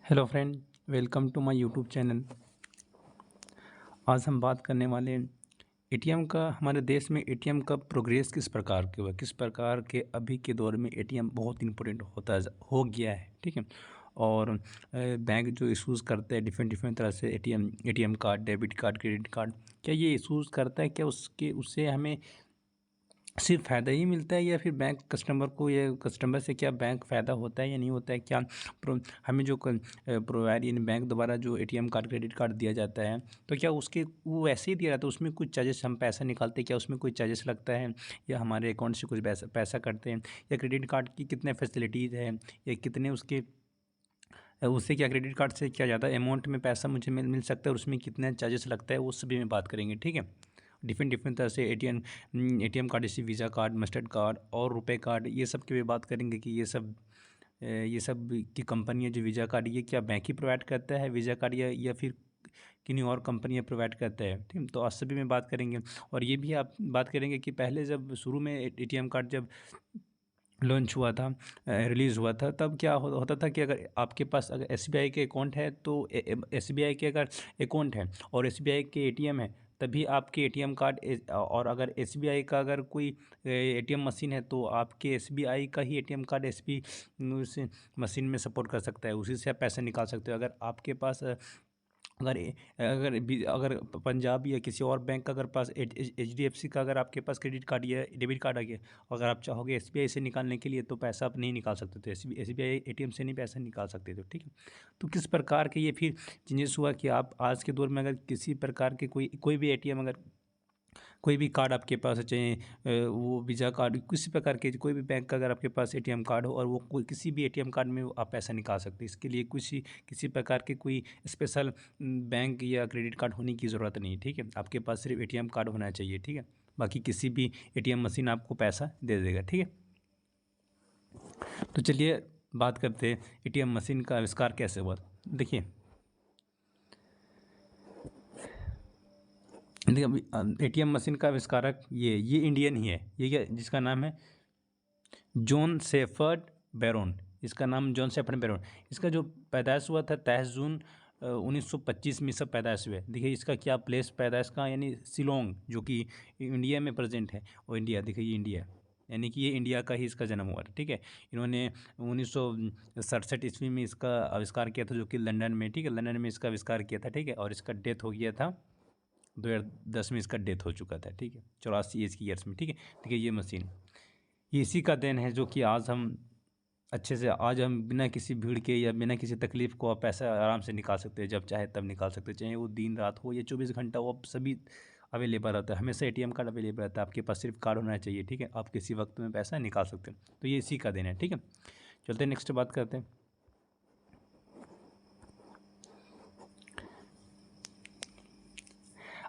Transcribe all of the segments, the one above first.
Hello friend, welcome to my YouTube channel. आज हम बात करने वाले हैं एटीएम का। हमारे देश में एटीएम का प्रोग्रेस किस प्रकार के हुआ, किस प्रकार के अभी के दौर में एटीएम बहुत इंपॉर्टेंट हो गया है। ठीक है। और बैंक जो इशूज़ करते हैं डिफरेंट डिफरेंट तरह से ATM card, debit card, credit card, क्या ये इशूज़ करता है? क्या उससे हमें सिर्फ फ़ायदा ही मिलता है या फिर बैंक कस्टमर को, या कस्टमर से क्या बैंक फ़ायदा होता है या नहीं होता है? क्या हमें जो प्रोवाइड यानी बैंक द्वारा जो एटीएम कार्ड, क्रेडिट कार्ड दिया जाता है, तो क्या उसके वो वैसे ही दिया जाता है, उसमें कुछ चार्जेस, हम पैसा निकालते हैं क्या उसमें कोई चार्जेस लगता है, या हमारे अकाउंट से कुछ पैसा पैसा कटते हैं? या क्रेडिट कार्ड की कितने फैसिलिटीज़ हैं, या कितने उससे क्या क्रेडिट कार्ड से क्या ज़्यादा अमाउंट में पैसा मुझे मिल मिल सकता है, और उसमें कितना चार्जेस लगता है, वो सभी में बात करेंगे। ठीक है। डिफरेंट डिफरेंट तरह से एटीएम कार्ड, जैसे वीज़ा कार्ड, मास्टर कार्ड और रुपए कार्ड, ये सब की भी बात करेंगे कि ये सब की कंपनियां, जो वीज़ा कार्ड, ये क्या बैंक ही प्रोवाइड करता है वीज़ा कार्ड, या फिर किन्हीं और कंपनियां प्रोवाइड करता है। ठीक है, तो आज सभी में बात करेंगे। और ये भी आप बात करेंगे कि पहले जब शुरू में एटीएम कार्ड जब लॉन्च हुआ था, रिलीज़ हुआ था, तब क्या होता था कि अगर आपके पास अगर एसबीआई के अकाउंट है, तो एसबीआई के अगर अकाउंट है और एसबीआई के एटीएम है, तभी आपके एटीएम कार्ड और अगर एसबीआई का अगर कोई एटीएम मशीन है, तो आपके एसबीआई का ही एटीएम कार्ड एसबी उस मशीन में सपोर्ट कर सकता है, उसी से आप पैसे निकाल सकते हो। अगर आपके पास अगर अगर पंजाब या किसी और बैंक का अगर पास एचडीएफसी का अगर आपके पास क्रेडिट कार्ड या डेबिट कार्ड आ गया, अगर आप चाहोगे एसबीआई से निकालने के लिए, तो पैसा आप नहीं निकाल सकते थे, एसबीआई एटीएम से नहीं पैसा निकाल सकते थे। ठीक है। तो किस प्रकार के ये फिर चेंजेस हुआ कि आप आज के दौर में अगर किसी प्रकार के कोई भी एटीएम, अगर कोई भी कार्ड आपके पास है, चाहे वो वीज़ा कार्ड, किसी प्रकार के कोई भी बैंक का अगर आपके पास एटीएम कार्ड हो, और वो कोई किसी भी एटीएम कार्ड में आप पैसा निकाल सकते हैं। इसके लिए किसी प्रकार के कोई स्पेशल बैंक या क्रेडिट कार्ड होने की ज़रूरत नहीं। ठीक है, आपके पास सिर्फ एटीएम कार्ड होना चाहिए। ठीक है, बाकी किसी भी एटीएम मशीन आपको पैसा दे देगा। ठीक है। तो चलिए बात करते हैं एटीएम मशीन का आविष्कार कैसे हुआ। देखिए देखिए एटीएम मशीन का आविष्कारक ये इंडियन ही है। ये क्या, जिसका नाम है जॉन शेफर्ड बैरोन। इसका नाम जॉन शेफर्ड बैरोन। इसका जो पैदाइश हुआ था 23 जून 1925 में सब पैदाइश हुए। देखिए इसका क्या प्लेस पैदाइश का, यानी शिलोंग, जो कि इंडिया में प्रेजेंट है। और इंडिया, देखिए ये इंडिया, यानी कि ये इंडिया का ही इसका जन्म हुआ था। ठीक है। इन्होंने 1967 ईस्वी में इसका आविष्कार किया था, जो कि लंदन में, ठीक है, लंदन में इसका आविष्कार किया था। ठीक है। और इसका डेथ हो गया था 2010 में, इसका डेथ हो चुका था। ठीक है, 84 एज की ईयर्स में। ठीक है। देखिए ये मशीन, ये इसी का देन है, जो कि आज हम अच्छे से, आज हम बिना किसी भीड़ के या बिना किसी तकलीफ को आप पैसा आराम से निकाल सकते हैं, जब चाहे तब निकाल सकते हैं, चाहे वो दिन रात हो या 24 घंटा हो, अब सभी अवेलेबल रहता है। हमेशा एटीएम कार्ड अवेलेबल रहता है, आपके पास सिर्फ कार्ड होना चाहिए। ठीक है, आप किसी वक्त में पैसा निकाल सकते हैं। तो ये इसी का देन है। ठीक है, चलते हैं नेक्स्ट बात करते हैं।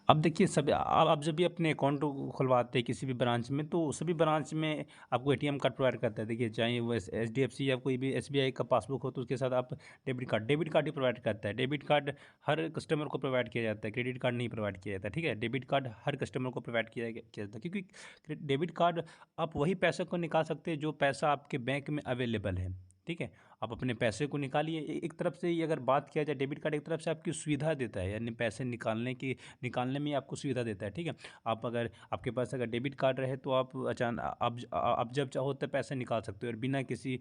अब देखिए सभी, आप जब भी अपने अकाउंट खुलवाते हैं किसी भी ब्रांच में, तो सभी ब्रांच में आपको एटीएम कार्ड प्रोवाइड करता है। देखिए चाहे वो एचडीएफसी या कोई भी एसबीआई का पासबुक हो, तो उसके साथ आप डेबिट कार्ड ही प्रोवाइड करता है। डेबिट कार्ड हर कस्टमर को प्रोवाइड किया जाता है, क्रेडिट कार्ड नहीं प्रोवाइड किया जाता। ठीक है, डेबिट कार्ड हर कस्टमर को प्रोवाइड किया जाता है, क्योंकि डेबिट कार्ड आप वही पैसे को निकाल सकते हैं जो पैसा आपके बैंक में अवेलेबल है। ठीक है, आप अपने पैसे को निकालिए। एक तरफ से ये अगर बात किया जाए, डेबिट कार्ड एक तरफ से आपकी सुविधा देता है, यानी पैसे निकालने में आपको सुविधा देता है। ठीक है, आप अगर आपके पास अगर डेबिट कार्ड रहे, तो आप अचानक आप जब चाहो तब पैसे निकाल सकते हो, और बिना किसी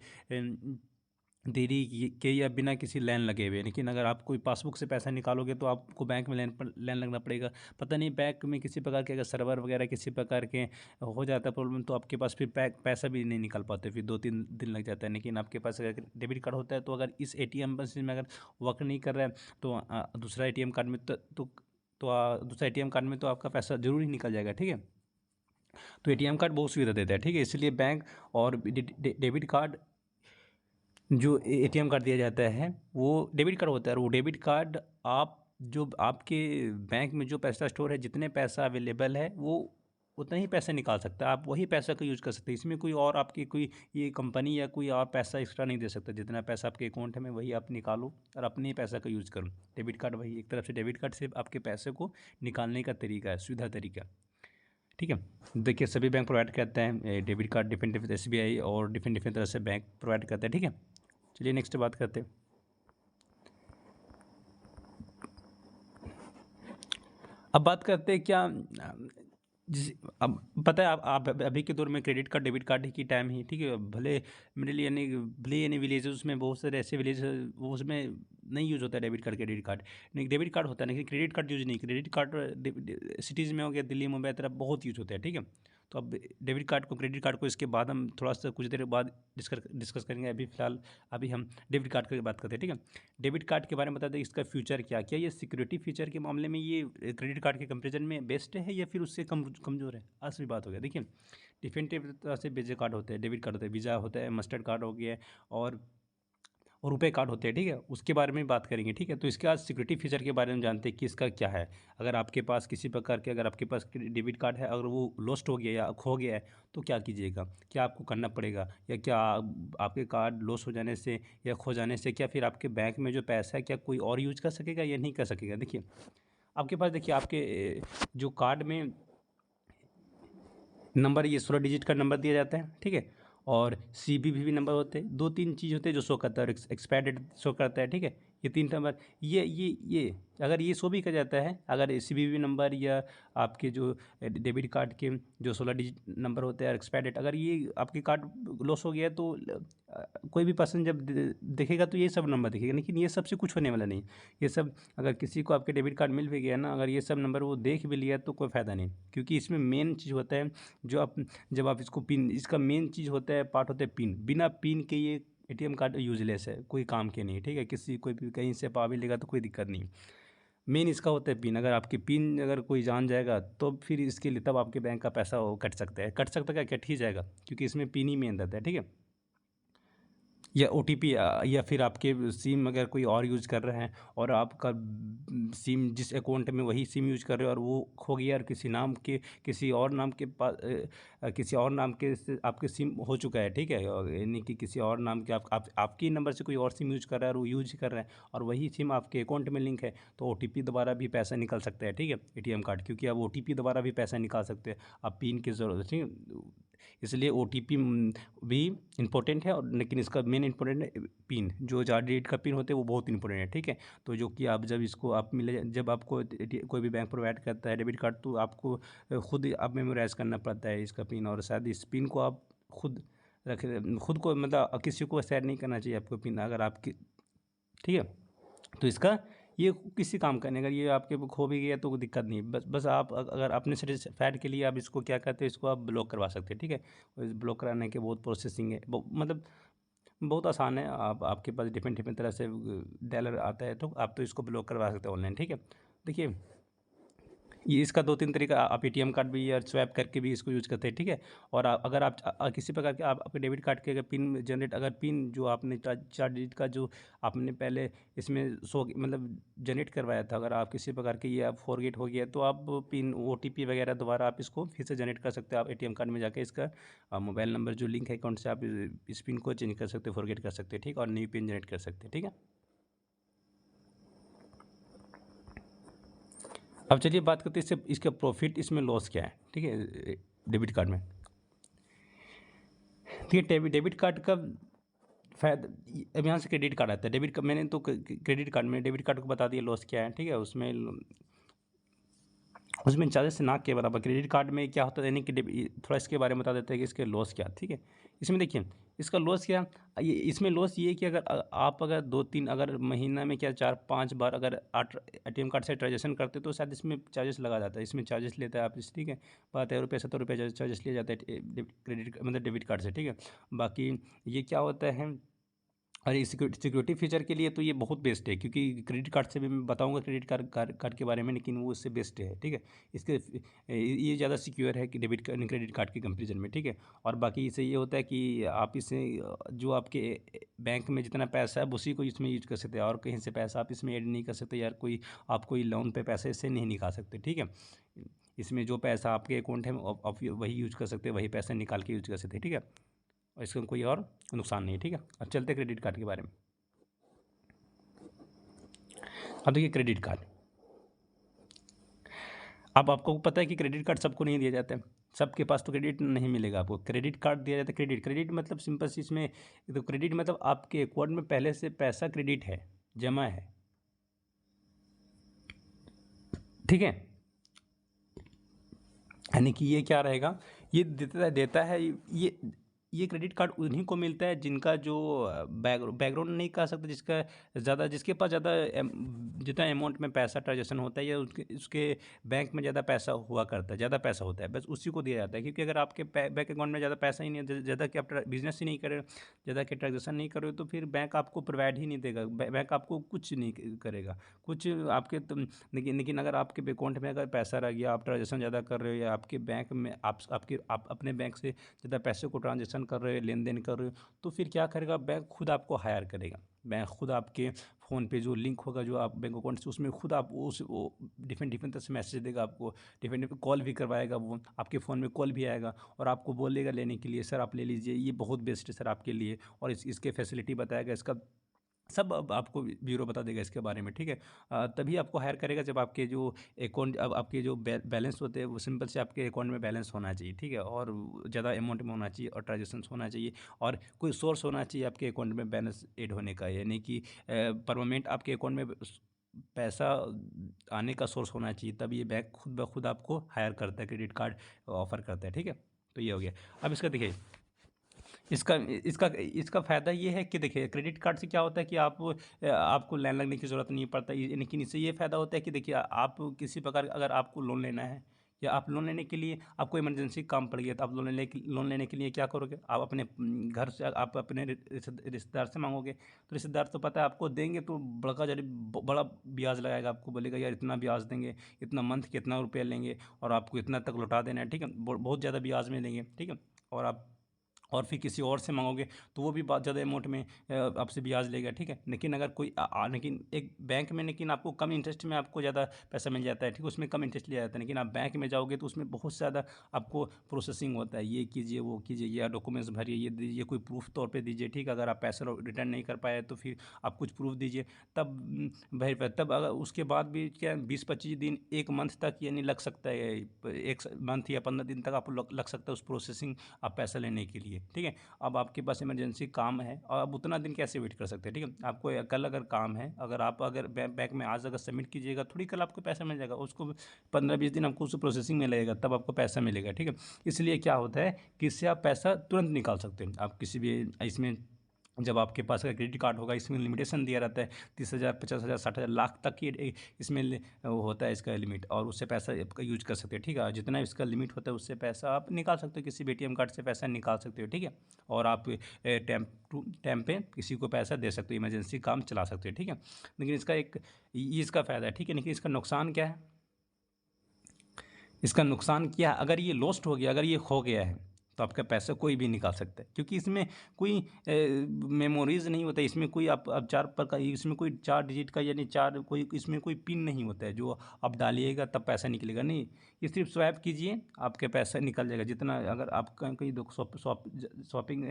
देरी के या बिना किसी लाइन लगे हुए। लेकिन अगर आप कोई पासबुक से पैसा निकालोगे, तो आपको बैंक में लाइन लगना पड़ेगा। पता नहीं बैंक में किसी प्रकार के अगर सर्वर वगैरह किसी प्रकार के हो जाता है प्रॉब्लम, तो आपके पास फिर पैसा भी नहीं निकाल पाते, फिर 2-3 दिन लग जाता है। लेकिन आपके पास अगर डेबिट कार्ड होता है, तो अगर इस एटीएम मशीन में अगर वर्क नहीं कर रहा है, तो दूसरा एटीएम कार्ड में दूसरा एटीएम कार्ड में तो आपका पैसा जरूर ही निकल जाएगा। ठीक है, तो एटीएम कार्ड बहुत सुविधा देता है। ठीक है, इसलिए बैंक और डेबिट कार्ड, जो एटीएम कार्ड दिया जाता है वो डेबिट कार्ड होता है, और वो डेबिट कार्ड आप जो आपके बैंक में जो पैसा स्टोर है, जितने पैसा अवेलेबल है, वो उतना ही पैसा निकाल सकता है। आप वही पैसा का यूज़ कर सकते हैं, इसमें कोई और आपकी कोई ये कंपनी या कोई और पैसा एक्स्ट्रा नहीं दे सकता। जितना पैसा आपके अकाउंट में वही आप निकालो और अपने ही पैसा का यूज़ करो। डेबिट कार्ड वही, एक तरफ से डेबिट कार्ड सिर्फ आपके पैसे को निकालने का तरीका है, सुविधा तरीका। ठीक है, देखिए सभी बैंक प्रोवाइड करते हैं debit card, different different SBI और डिफरेंट डिफरेंट तरह से बैंक प्रोवाइड करते हैं। ठीक है, चलिए नेक्स्ट बात करते हैं। अब बात करते हैं क्या जिस अब पता है आप अभी के दौर में क्रेडिट कार्ड डेबिट कार्ड की टाइम ही ठीक है। भले मिडिल यानी भले यानी विलेजेस में बहुत सारे ऐसे विलेज वो उसमें नहीं यूज़ होता है डेबिट कार्ड क्रेडिट कार्ड। नहीं डेबिट कार्ड होता है लेकिन क्रेडिट कार्ड यूज़ नहीं। क्रेडिट कार्ड सिटीज़ में हो गया, दिल्ली मुंबई तरफ बहुत यूज़ होता है ठीक है। तो अब डेबिट कार्ड को क्रेडिट कार्ड को इसके बाद हम थोड़ा सा कुछ देर बाद डिस्कस करेंगे। अभी फ़िलहाल अभी हम डेबिट कार्ड की बात करते हैं ठीक है। डेबिट कार्ड के बारे में बता दें इसका फ्यूचर क्या ये सिक्योरिटी फीचर के मामले में ये क्रेडिट कार्ड के कंपेरिजन में बेस्ट है या फिर उससे कमज़ोर है, असली बात हो गया। देखिए डिफरेंट तरह से बेजे कार्ड होते हैं, डेबिट कार्ड होता है, वीज़ा होता है, मास्टर्ड कार्ड हो गया और रुपए कार्ड होते हैं ठीक है। उसके बारे में बात करेंगे ठीक है। तो इसके बाद सिक्योरिटी फीचर के बारे में जानते हैं कि इसका क्या है। अगर आपके पास किसी प्रकार के अगर आपके पास डेबिट कार्ड है, अगर वो लॉस्ट हो गया या खो गया है तो क्या कीजिएगा, क्या आपको करना पड़ेगा, या क्या आपके कार्ड लॉस हो जाने से या खो जाने से क्या फिर आपके बैंक में जो पैसा है क्या कोई और यूज कर सकेगा या नहीं कर सकेगा। देखिए आपके पास देखिए आपके जो कार्ड में नंबर ये 16 डिजिट का नंबर दिया जाता है ठीक है। और CVV नंबर होते हैं, 2-3 चीज़ होते हैं जो शो करता है और एक्सपायर डेट शो करता है ठीक है। ये 3 नंबर ये अगर ये शो भी कर जाता है, अगर CVV नंबर या आपके जो डेबिट कार्ड के जो 16 डिजिट नंबर होते हैं और एक्सपायर डेट अगर ये आपके कार्ड लॉस हो गया है तो कोई भी पर्सन जब देखेगा तो ये सब नंबर दिखेगा, लेकिन ये सब से कुछ होने वाला नहीं। ये सब अगर किसी को आपके डेबिट कार्ड मिल भी गया ना, अगर ये सब नंबर वो देख भी लिया तो कोई फ़ायदा नहीं, क्योंकि इसमें मेन चीज़ होता है जो आप जब आप इसको पिन इसका मेन चीज़ होता है पार्ट होता है पिन। बिना पिन के ये ATM कार्ड यूजलेस है, कोई काम के नहीं ठीक है। किसी कोई भी कहीं से पा भी लेगा तो कोई दिक्कत नहीं। मेन इसका होता है पिन। अगर आपकी पिन अगर कोई जान जाएगा तो फिर इसके लिए तब आपके बैंक का पैसा वो कट सकता है। कट सकता है क्या, कट ही जाएगा, क्योंकि इसमें पिन ही मेन रहता है ठीक है। या OTP या फिर आपके सिम अगर कोई और यूज़ कर रहे हैं और आपका सिम जिस अकाउंट में वही सिम यूज़ कर रहे हो और वो खो गया और किसी और नाम के पास किसी और नाम के से आपके सिम हो चुका है ठीक है। यानी कि किसी और नाम के आपके नंबर से कोई और सिम यूज़ कर रहा है और वो यूज कर रहा है और वही सिम आपके अकाउंट में लिंक है तो OTP द्वारा भी पैसा निकल सकता है ठीक है। ATM कार्ड क्योंकि आप OTP द्वारा भी पैसा निकाल सकते हैं, आप पिन की ज़रूरत ठीक है। इसलिए OTP भी इम्पोर्टेंट है और लेकिन इसका मेन इम्पोर्टेंट है पिन। जो 4 डिजिट का पिन होता है वो बहुत इंपॉर्टेंट है ठीक है। तो जो कि आप जब इसको आप मिले जब आपको कोई भी बैंक प्रोवाइड करता है डेबिट कार्ड तो आपको खुद आप मेमोराइज़ करना पड़ता है इसका पिन, और शायद इस पिन को आप खुद रख खुद को मतलब किसी को शेयर नहीं करना चाहिए आपको पिन अगर आपकी ठीक है। तो इसका ये किसी काम का नहीं, अगर ये आपके खो भी गया तो कोई दिक्कत नहीं। बस आप अगर अपने सेटिस्फाइड के लिए आप इसको क्या कहते हैं, इसको आप ब्लॉक करवा सकते हैं ठीक है। और इस ब्लॉक कराने के बहुत प्रोसेसिंग है, मतलब बहुत आसान है। आप आपके पास डिफरेंट डिफरेंट तरह से डॉलर आता है तो आप तो इसको ब्लॉक करवा सकते हैं ऑनलाइन ठीक है। देखिए ये इसका 2-3 तरीका आप ATM कार्ड भी या स्वैप करके भी इसको यूज़ करते हैं ठीक है। और अगर आप किसी प्रकार के आप आपके डेबिट कार्ड के अगर पिन जनरेट अगर पिन जो आपने 4 डिजिट का जो आपने पहले इसमें शो मतलब जनरेट करवाया था, अगर आप किसी प्रकार के ये आप फॉरगेट हो गया तो आप पिन OTP वगैरह दोबारा आप इसको फिर से जनरेट कर सकते हो। आप ATM कार्ड में जाकर इसका मोबाइल नंबर जो लिंक है अकाउंट से आप इस पिन को चेंज कर सकते हो, फॉरगेट कर सकते हैं ठीक है, और न्यू पिन जनरेट कर सकते हैं ठीक है। अब चलिए बात करते हैं इससे इसका प्रॉफिट इसमें लॉस क्या है ठीक है डेबिट कार्ड में। ठीक है डेबिट कार्ड का फायदा अब यहाँ से क्रेडिट कार्ड आता है। डेबिट कार्ड मैंने तो क्रेडिट कार्ड में डेबिट कार्ड को बता दिया लॉस क्या है ठीक है। उसमें चार्जेस ना के बराबर। क्रेडिट कार्ड में क्या होता है यानी कि थोड़ा इसके बारे में बता देते हैं कि इसके लॉस क्या ठीक है। इसमें देखिए इसका लॉस क्या ये इसमें लॉस ये है कि अगर आप अगर 2-3 अगर महीना में क्या 4-5 बार अगर ATM कार्ड से ट्रांजेक्शन करते तो शायद इसमें चार्जेस लगा जाता है। इसमें चार्जेस लेता है आप इस ठीक है, 12 रुपये 17 रुपये चार्जेस लिए जाते हैं क्रेडिट मतलब डेबिट कार्ड से ठीक है। बाकी ये क्या होता है और ये सिक्योरिटी फीचर के लिए तो ये बहुत बेस्ट है, क्योंकि क्रेडिट कार्ड से भी मैं बताऊंगा क्रेडिट कार्ड के बारे में, लेकिन वो उससे बेस्ट है ठीक है। इसके ये ज़्यादा सिक्योर है कि क्रेडिट कार्ड के कंपेरिजन में ठीक है। और बाकी इससे ये होता है कि आप इसे जो आपके बैंक में जितना पैसा है उसी को इसमें यूज कर सकते हैं और कहीं से पैसा आप इसमें ऐड नहीं कर सकते यार आप कोई लोन पे पैसे इससे नहीं निकाल सकते ठीक है। इसमें जो पैसा आपके अकाउंट है आप वही यूज कर सकते हैं, वही पैसा निकाल के यूज कर सकते हैं ठीक है। और इसका कोई और नुकसान नहीं है ठीक है। अब चलते क्रेडिट कार्ड के बारे में। अब देखिए क्रेडिट कार्ड, अब आपको पता है कि क्रेडिट कार्ड सबको नहीं दिया जाता है, सबके पास तो क्रेडिट नहीं मिलेगा आपको। क्रेडिट कार्ड दिया जाता है, क्रेडिट मतलब सिंपल सी इसमें तो क्रेडिट मतलब आपके अकाउंट में पहले से पैसा क्रेडिट है, जमा है ठीक है। यानी कि ये क्या रहेगा, ये देता है ये क्रेडिट कार्ड उन्हीं को मिलता है जिनका जो बैकग्राउंड नहीं कह सकते, जिसके पास ज़्यादा जितना अमाउंट में पैसा ट्रांजेक्शन होता है या उसके बैंक में ज़्यादा पैसा हुआ करता है, ज़्यादा पैसा होता है, बस उसी को दिया जाता है। क्योंकि अगर आपके बैंक अकाउंट में ज़्यादा पैसा ही नहीं है, ज़्यादा कि आप बिजनेस ही नहीं कर रहे हो, ज़्यादा कि ट्रांजेक्शन नहीं कर रहे हो, तो फिर बैंक आपको प्रोवाइड ही नहीं देगा, बैंक आपको कुछ नहीं करेगा, कुछ आपके लेकिन अगर आपके अकाउंट में अगर पैसा रह गया, आप ट्रांजेक्शन ज़्यादा कर रहे हो या आपके बैंक में आप अपने बैंक से ज़्यादा पैसे को ट्रांजेक्शन कर रहे हो, लेन देन कर रहे हो, तो फिर क्या करेगा, बैंक खुद आपको हायर करेगा। बैंक खुद आपके फ़ोन पे जो लिंक होगा जो आप बैंक अकाउंट से, उसमें खुद आप वो डिफरेंट डिफरेंट तरह से मैसेज देगा आपको, डिफरेंट डिफरेंट कॉल भी करवाएगा, वो आपके फ़ोन में कॉल भी आएगा और आपको बोलेगा लेने के लिए, सर आप ले लीजिए, ये बहुत बेस्ट है सर आपके लिए, और इसके फैसिलिटी बताएगा, इसका सब अब आपको ब्यूरो बता देगा इसके बारे में, ठीक है। तभी आपको हायर करेगा जब आपके जो अकाउंट, अब आपके जो बैलेंस होते हैं वो सिंपल से आपके अकाउंट में बैलेंस होना चाहिए, ठीक है, और ज़्यादा अमाउंट में होना चाहिए और ट्रांजेक्शन होना चाहिए, और कोई सोर्स होना चाहिए आपके अकाउंट में बैलेंस ऐड होने का, यानी कि परमानेंट आपके अकाउंट में पैसा आने का सोर्स होना चाहिए, तब ये बैंक खुद ब खुद आपको हायर करता है, क्रेडिट कार्ड ऑफर करता है, ठीक है। तो ये हो गया। अब इसका देखिए, इसका इसका इसका फ़ायदा ये है कि देखिए, क्रेडिट कार्ड से क्या होता है कि आपको लाइन लगने की ज़रूरत नहीं पड़ता, लेकिन इससे ये फ़ायदा होता है कि देखिए, आप किसी प्रकार अगर आपको लोन लेना है, या आप लोन लेने के लिए आपको इमरजेंसी काम पड़ गया, तो आप लोन लेने के लिए क्या करोगे, आप अपने घर से, आप अपने रिश्तेदार से मांगोगे, तो रिश्तेदार तो पता है आपको देंगे तो बड़ा ब्याज लगाएगा, आपको बोलेगा यार इतना ब्याज देंगे, इतना मंथ कितना रुपया लेंगे और आपको इतना तक लौटा देना है, ठीक है, बहुत ज़्यादा ब्याज में देंगे, ठीक है। और फिर किसी और से मांगोगे तो वो भी बहुत ज़्यादा अमाउंट में आपसे ब्याज लेगा, ठीक है। लेकिन अगर लेकिन एक बैंक में, लेकिन आपको कम इंटरेस्ट में आपको ज़्यादा पैसा मिल जाता है, ठीक है, उसमें कम इंटरेस्ट लिया जाता है। लेकिन आप बैंक में जाओगे तो उसमें बहुत ज़्यादा आपको प्रोसेसिंग होता है, ये कीजिए वो कीजिए, या डॉक्यूमेंट्स भरिए, ये दीजिए, कोई प्रूफ तौर पर दीजिए, ठीक है। अगर आप पैसा रिटर्न नहीं कर पाए तो फिर आप कुछ प्रूफ दीजिए, तब वेरीफाई, तब अगर उसके बाद भी क्या 20-25 दिन, एक मंथ तक यानी लग सकता है, एक मंथ या 15 दिन तक आपको लग सकता है उस प्रोसेसिंग आप पैसा लेने के लिए, ठीक है। अब आपके पास इमरजेंसी काम है और अब उतना दिन कैसे वेट कर सकते हैं, ठीक है। आपको कल अगर काम है, अगर बैंक में आज अगर सबमिट कीजिएगा, थोड़ी कल आपको पैसा मिल जाएगा, उसको 15-20 दिन आपको उस प्रोसेसिंग में लगेगा, तब आपको पैसा मिलेगा, ठीक है। इसलिए क्या होता है कि इससे आप पैसा तुरंत निकाल सकते हैं, आप किसी भी इसमें, जब आपके पास अगर क्रेडिट कार्ड होगा, इसमें लिमिटेशन दिया रहता है 30,000, 50,000, 60,000, लाख तक की इसमें वो होता है इसका लिमिट, और उससे पैसा आपका यूज कर सकते हो, ठीक है। जितना इसका लिमिट होता है उससे पैसा आप निकाल सकते हो, किसी भी ATM कार्ड से पैसा निकाल सकते हो, ठीक है। और आप टाइम पे किसी को पैसा दे सकते हो, इमरजेंसी काम चला सकते हो, ठीक है। लेकिन ये इसका फ़ायदा है, ठीक है। लेकिन इसका नुकसान क्या है, इसका नुकसान क्या है, अगर ये लॉस्ट हो गया, अगर ये खो गया है, तो आपका पैसा कोई भी निकाल सकता है, क्योंकि इसमें कोई मेमोरीज नहीं होता, इसमें कोई आप चार प्रकार, इसमें कोई 4 डिजिट का यानी चार कोई इसमें कोई पिन नहीं होता है जो आप डालिएगा तब पैसा निकलेगा, नहीं, ये सिर्फ स्वैप कीजिए आपके पैसा निकल जाएगा। जितना अगर आप कहीं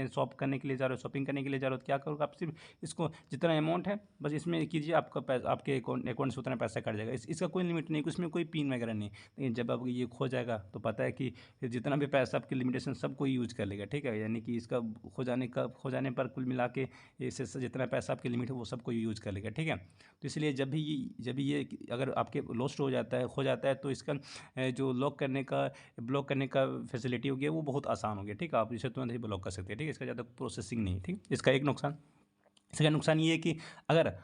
शॉप करने के लिए जा रहे हो, शॉपिंग करने के लिए जा रहे हो, तो क्या करोगे, आप सिर्फ इसको जितना अमाउंट है बस इसमें कीजिए, आपका पैसा आपके अकाउंट से उतना पैसा कट जाएगा, इसका कोई लिमिट नहीं, इसमें कोई पिन वगैरह नहीं। लेकिन जब अब ये खो जाएगा तो पता है कि जितना भी पैसा आपकी लिमिटेशन सब कोई यूज कर लेगा, ठीक है। यानी कि इसका खो जाने पर कुल मिला के इससे जितना पैसा आपकी लिमिट है वो सब कोई यूज कर लेगा, ठीक है। तो इसलिए जब भी ये अगर आपके लॉस्ट हो जाता है, खो जाता है, तो इसका जो ब्लॉक करने का फैसिलिटी हो गया वो बहुत आसान हो गया, ठीक है। आप इसे तुरंत ही ब्लॉक कर सकते हैं, ठीक है, इसका ज़्यादा प्रोसेसिंग नहीं, ठीक। इसका एक नुकसान, इसका नुकसान ये है कि अगर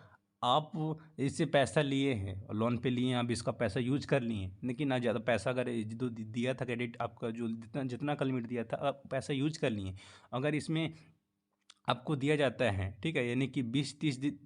आप इससे पैसा लिए हैं और लोन पे लिए हैं, आप इसका पैसा यूज कर लिए हैं, लेकिन ना ज़्यादा पैसा अगर जो दिया था क्रेडिट आपका, जो जितना जितना का लिमिट दिया था, आप पैसा यूज कर लिए, अगर इसमें आपको दिया जाता है, ठीक है, यानी कि 20-30 दिन,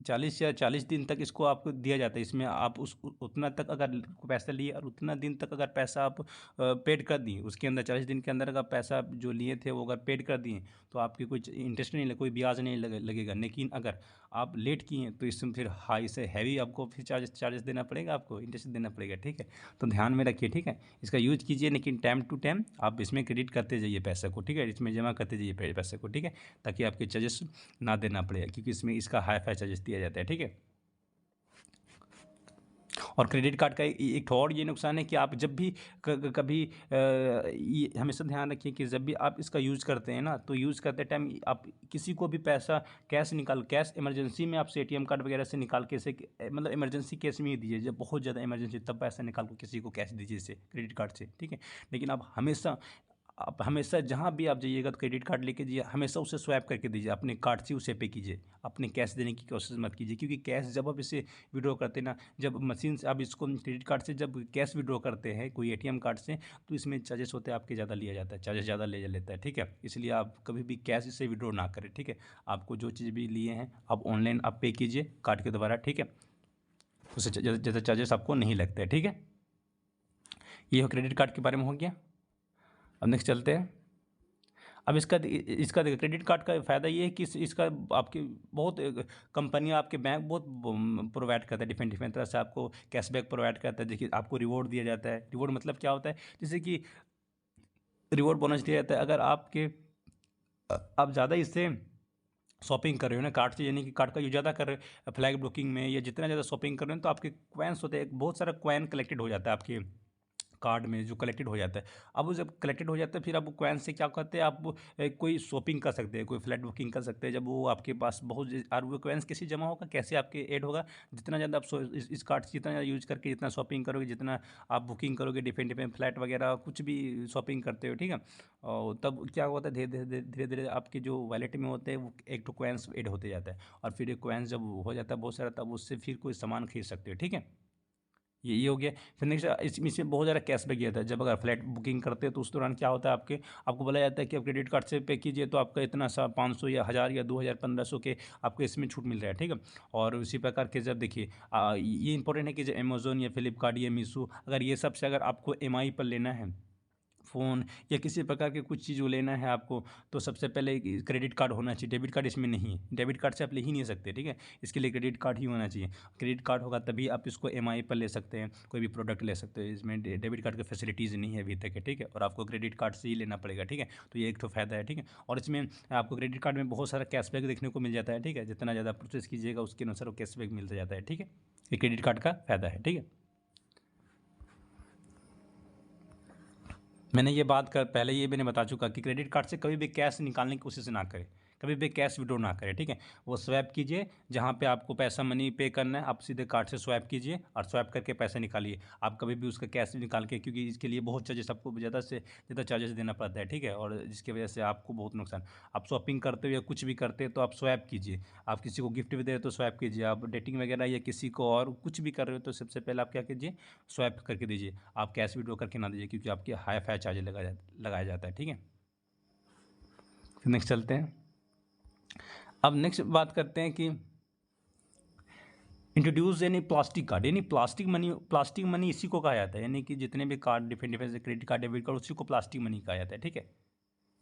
40 दिन तक इसको आपको दिया जाता है, इसमें आप उतना तक अगर पैसा लिए और उतना दिन तक अगर पैसा आप पेड कर दिए, उसके अंदर 40 दिन के अंदर अगर पैसा आप जो लिए थे वो अगर पेड कर दिए, तो आपकी कुछ इंटरेस्ट नहीं कोई ब्याज नहीं लगेगा। लेकिन अगर आप लेट किए तो इसमें फिर हाई से हैवी आपको फिर चार्जेस देना पड़ेगा, आपको इंटरेस्ट देना पड़ेगा, ठीक है। तो ध्यान में रखिए, ठीक है, इसका यूज कीजिए, लेकिन टाइम टू टाइम आप इसमें क्रेडिट करते जाइए पैसे को, ठीक है, इसमें जमा करते जाइए पैसे को, ठीक है, ताकि आपके चार्जेस ना देना पड़ेगा, क्योंकि इसमें इसका हाई फाई चार्जेस दिया जाता है, ठीक है। और क्रेडिट कार्ड का एक और ये नुकसान है कि आप जब भी कभी ये हमेशा ध्यान रखिए कि जब भी आप इसका यूज़ करते हैं ना, तो यूज़ करते टाइम आप किसी को भी पैसा कैश इमरजेंसी में आपसे एटीएम कार्ड वगैरह से निकाल के से मतलब इमरजेंसी केस में ही दीजिए, जब बहुत ज़्यादा इमरजेंसी तब पैसा निकाल के किसी को कैश दीजिए से क्रेडिट कार्ड से, ठीक है। लेकिन आप हमेशा जहाँ भी आप जाइएगा तो क्रेडिट कार्ड लेके जाइए, हमेशा उसे स्वैप करके दीजिए, अपने कार्ड से उसे पे कीजिए, अपने कैश देने की कोशिश मत कीजिए, क्योंकि कैश जब आप इसे विड्रॉ करते हैं ना, जब मशीन से आप इसको क्रेडिट कार्ड से जब कैश विड्रॉ करते हैं कोई एटीएम कार्ड से, तो इसमें चार्जेस होते हैं आपके, ज़्यादा लिया जाता है, चार्जेस ज़्यादा ले लेता है, ठीक है। इसलिए आप कभी भी कैश इससे विड्रॉ ना करें, ठीक है। आपको जो चीज़ भी लिए हैं आप ऑनलाइन आप पे कीजिए कार्ड के द्वारा, ठीक है। उससे ज़्यादा चार्जेस आपको नहीं लगते हैं, ठीक है। ये क्रेडिट कार्ड के बारे में हो गया। अब नेक्स्ट चलते हैं। अब इसका देखिए क्रेडिट कार्ड का फ़ायदा ये है कि इसका आपकी बहुत कंपनियां, आपके बैंक बहुत प्रोवाइड करता है, डिफरेंट तरह से आपको कैशबैक प्रोवाइड करता है। देखिए आपको रिवॉर्ड दिया जाता है। रिवॉर्ड मतलब क्या होता है, जैसे कि रिवॉर्ड बोनस दिया जाता है अगर आप ज़्यादा इससे शॉपिंग कर रहे हो ना कार्ड से, यानी कि कार्ड का यूज ज़्यादा कर रहे हो फ्लाइट बुकिंग में, या जितना ज़्यादा शॉपिंग कर रहे हो तो आपके क्वाइंस होते हैं, बहुत सारा क्वाइन कलेक्टेड हो जाता है आपके कार्ड में, जो कलेक्टेड हो जाता है। अब वो जब कलेक्टेड हो जाता है फिर आप क्वाइन से क्या करते हैं, आप कोई शॉपिंग कर सकते हैं, कोई फ्लाइट बुकिंग कर सकते हैं। जब वो आपके पास बहुत और वो क्वाइंस कैसे जमा होगा, कैसे आपके ऐड होगा, जितना ज़्यादा आप इस कार्ड से जितना ज़्यादा यूज करके जितना शॉपिंग करोगे, जितना आप बुकिंग करोगे डिफरेंट फ्लाइट वगैरह कुछ भी शॉपिंग करते हो, ठीक है। और तब क्या होता है, धीरे धीरे आपके जो वॉलेट में होते हैं वो एक तो क्वाइंस ऐड होते जाता है, और फिर एक क्वाइंस जब हो जाता है बहुत सारा, तब उससे फिर कोई सामान खरीद सकते हो, ठीक है। ये हो गया। फिर नेक्स्ट इसमें बहुत ज़्यादा कैशबैक दिया था। जब अगर फ्लाइट बुकिंग करते हैं तो उस दौरान क्या होता है, आपको बोला जाता है कि आप क्रेडिट कार्ड से पे कीजिए तो आपका इतना सा 500 या 1000 या 2000 1500 के आपको इसमें छूट मिल रहा है, ठीक है। और उसी प्रकार के जब देखिए ये इंपॉर्टेंट है कि जब अमेज़ोन या फ्लिपकार्ट या मीशो, अगर ये सब से अगर आपको EMI पर लेना है फ़ोन या किसी प्रकार के कुछ चीज़ वो लेना है आपको, तो सबसे पहले क्रेडिट कार्ड होना चाहिए। डेबिट कार्ड इसमें नहीं है, डेबिट कार्ड से आप ले ही नहीं सकते, ठीक है। इसके लिए क्रेडिट कार्ड ही होना चाहिए। क्रेडिट कार्ड होगा तभी आप इसको EMI पर ले सकते हैं, कोई भी प्रोडक्ट ले सकते हैं। इसमें डेबिट कार्ड की फैसिलिटीज़ नहीं है अभी तक है, ठीक है। और आपको क्रेडिट कार्ड से ही लेना पड़ेगा, ठीक है। तो ये एक तो फ़ायदा है, ठीक है। और इसमें आपको क्रेडिट कार्ड में बहुत सारा कैशबैक देखने को मिल जाता है, ठीक है। जितना ज़्यादा प्रोसेस कीजिएगा उसके अनुसार वो कैशबैक मिलता जाता है, ठीक है। ये क्रेडिट कार्ड का फ़ायदा है, ठीक है। मैंने ये बात कर पहले ये मैंने बता चुका कि क्रेडिट कार्ड से कभी भी कैश निकालने की कोशिश ना करें, कभी भी कैश विड्रॉ ना करें, ठीक है। वो स्वैप कीजिए, जहाँ पे आपको पैसा मनी पे करना है आप सीधे कार्ड से स्वैप कीजिए और स्वैप करके पैसा निकालिए। आप कभी भी उसका कैश निकाल के, क्योंकि इसके लिए बहुत चार्जेस, आपको ज़्यादा से ज़्यादा चार्जेस देना पड़ता है, ठीक है। और जिसकी वजह से आपको बहुत नुकसान। आप शॉपिंग करते हो या कुछ भी करते हो तो आप स्वैप कीजिए। आप किसी को गिफ्ट भी दे रहे हो तो स्वैप कीजिए। आप डेटिंग वगैरह या किसी को और कुछ भी कर रहे हो तो सबसे पहले आप क्या कीजिए, स्वैप करके दीजिए। आप कैश विड्रॉ करके ना दीजिए, क्योंकि आपके हाई फाई चार्ज लगाया जाता है, ठीक है। फिर नेक्स्ट चलते हैं। अब नेक्स्ट बात करते हैं कि इंट्रोड्यूस यानी प्लास्टिक कार्ड, यानी प्लास्टिक मनी इसी को कहा जाता है। यानी कि जितने भी card different credit card debit card, उसी को प्लास्टिक मनी कहा जाता है, ठीक है।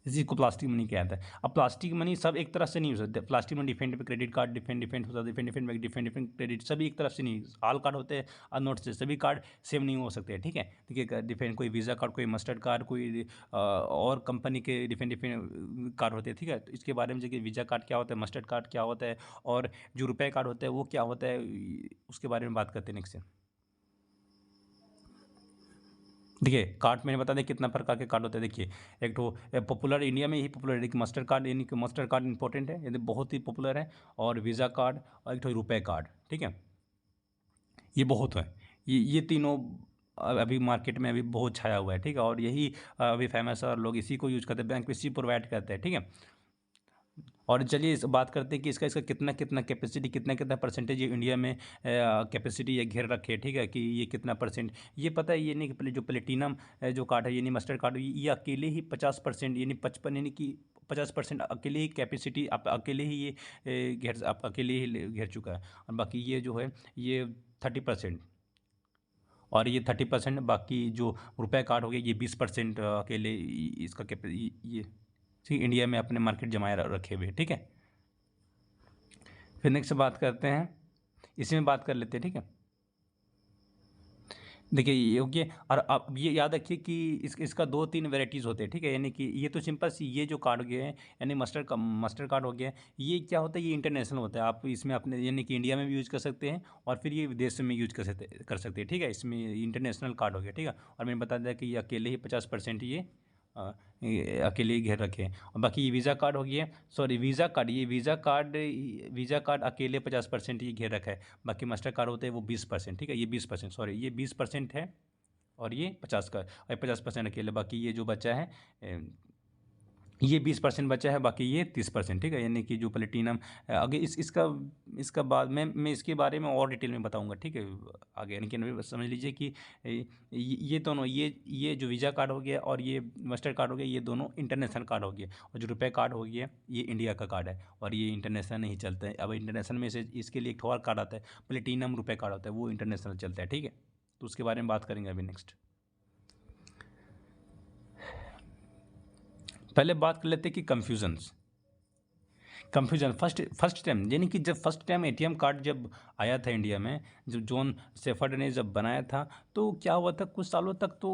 इसी को प्लास्टिक मनी कहा जाता है। अब प्लास्टिक मनी सब एक तरह से नहीं हो सकते। प्लास्टिक मनी डिफरेंट पे क्रेडिट कार्ड डिफरेंट होता है, डिफरेंट क्रेडिट सभी एक तरफ से नहीं, ऑल कार्ड होते हैं और नोट से सभी कार्ड सेम नहीं हो सकते, ठीक है। देखिए डिफरेंट, कोई वीज़ा कार्ड, कोई मास्टर कार्ड, कोई और कंपनी के डिफरेंट कार्ड होते हैं, ठीक है। तो इसके बारे में देखिए वीज़ा कार्ड क्या होता है, मास्टर कार्ड क्या होता है, और जो रुपये कार्ड होता है वो क्या होता है, उसके बारे में बात करते हैं नेक्स्ट। देखिए कार्ड मैंने बता दें कितना प्रकार के कार्ड होते हैं। देखिए एक तो पॉपुलर, इंडिया में ही पॉपुलर है कि मास्टर कार्ड, यानी कि मास्टर कार्ड इंपॉर्टेंट है, यानी बहुत ही पॉपुलर है। और वीज़ा कार्ड और एक तो रुपए कार्ड, ठीक है। ये बहुत है, ये तीनों अभी मार्केट में अभी बहुत छाया हुआ है, ठीक है। और यही अभी फेमस है और लोग इसी को यूज करते हैं, बैंक इसी प्रोवाइड करते हैं, ठीक है। और चलिए इस बात करते हैं कि इसका इसका कितना कितना कैपेसिटी, कितना कितना परसेंटेज ये इंडिया में कैपेसिटी ये घेर रखे है, ठीक है। कि ये कितना परसेंट, ये पता है। ये नहीं कि जो प्लेटिनम जो कार्ड है, यानी मास्टर कार्ड, ये अकेले ही 50%, यानी 55, यानी कि 50% अकेले ही कैपेसिटी, आप अकेले ही ये घेर, आप अकेले ही घेर चुका है। और बाकी ये जो है ये 30%, और ये 30% बाकी जो रुपए कार्ड हो गया ये 20% अकेले इसका ये ठीक इंडिया में अपने मार्केट जमाए रखे हुए, ठीक है। फिर नेक्स्ट बात करते हैं, इसी में बात कर लेते हैं, ठीक है। देखिए ये हो गया। और आप ये याद रखिए कि इसका 2-3 वैराइटीज़ होते हैं, ठीक है? यानी कि ये तो सिंपल सी ये जो कार्ड हो गया है, यानी मास्टर कार्ड हो गया है, ये क्या होता है, ये इंटरनेशनल होता है। आप इसमें अपने यानी कि इंडिया में भी यूज़ कर सकते हैं और फिर ये विदेश में यूज़ कर सकते हैं, ठीक है? इसमें इंटरनेशनल कार्ड हो गया, ठीक है? और मैंने बता दिया कि ये अकेले ही 50% ये अकेले ही घेर रखे हैं। और बाकी ये वीज़ा कार्ड हो गया, सॉरी वीज़ा कार्ड अकेले 50% ये घेर रखा है। बाकी मास्टर कार्ड होते हैं वो 20%, ठीक है? ये 20%, सॉरी ये 20% है और ये 50 का, और 50% अकेले, बाकी ये जो बचा है ये 20% बचा है, बाकी ये 30%, ठीक है? यानी कि जो प्लेटिनम आगे इसका बाद में मैं इसके बारे में और डिटेल में बताऊंगा, ठीक है? आगे यानी कि अभी समझ लीजिए कि ये दोनों ये जो वीज़ा कार्ड हो गया और ये मास्टर कार्ड हो गया, ये दोनों इंटरनेशनल कार्ड हो गया। और जो रुपए कार्ड हो गया ये इंडिया का कार्ड है और ये इंटरनेशनल नहीं चलता है। अब इंटरनेशनल में से इसके लिए एक और कार्ड आता है, प्लेटिनम रुपए कार्ड होता है, वो इंटरनेशनल चलता है, ठीक है? तो उसके बारे में बात करेंगे अभी नेक्स्ट। पहले बात कर लेते हैं कि कन्फ्यूज़न फर्स्ट टाइम, यानी कि जब फर्स्ट टाइम एटीएम कार्ड जब आया था इंडिया में, जब जॉन शेफर्ड ने जब बनाया था, तो क्या हुआ था, कुछ सालों तक तो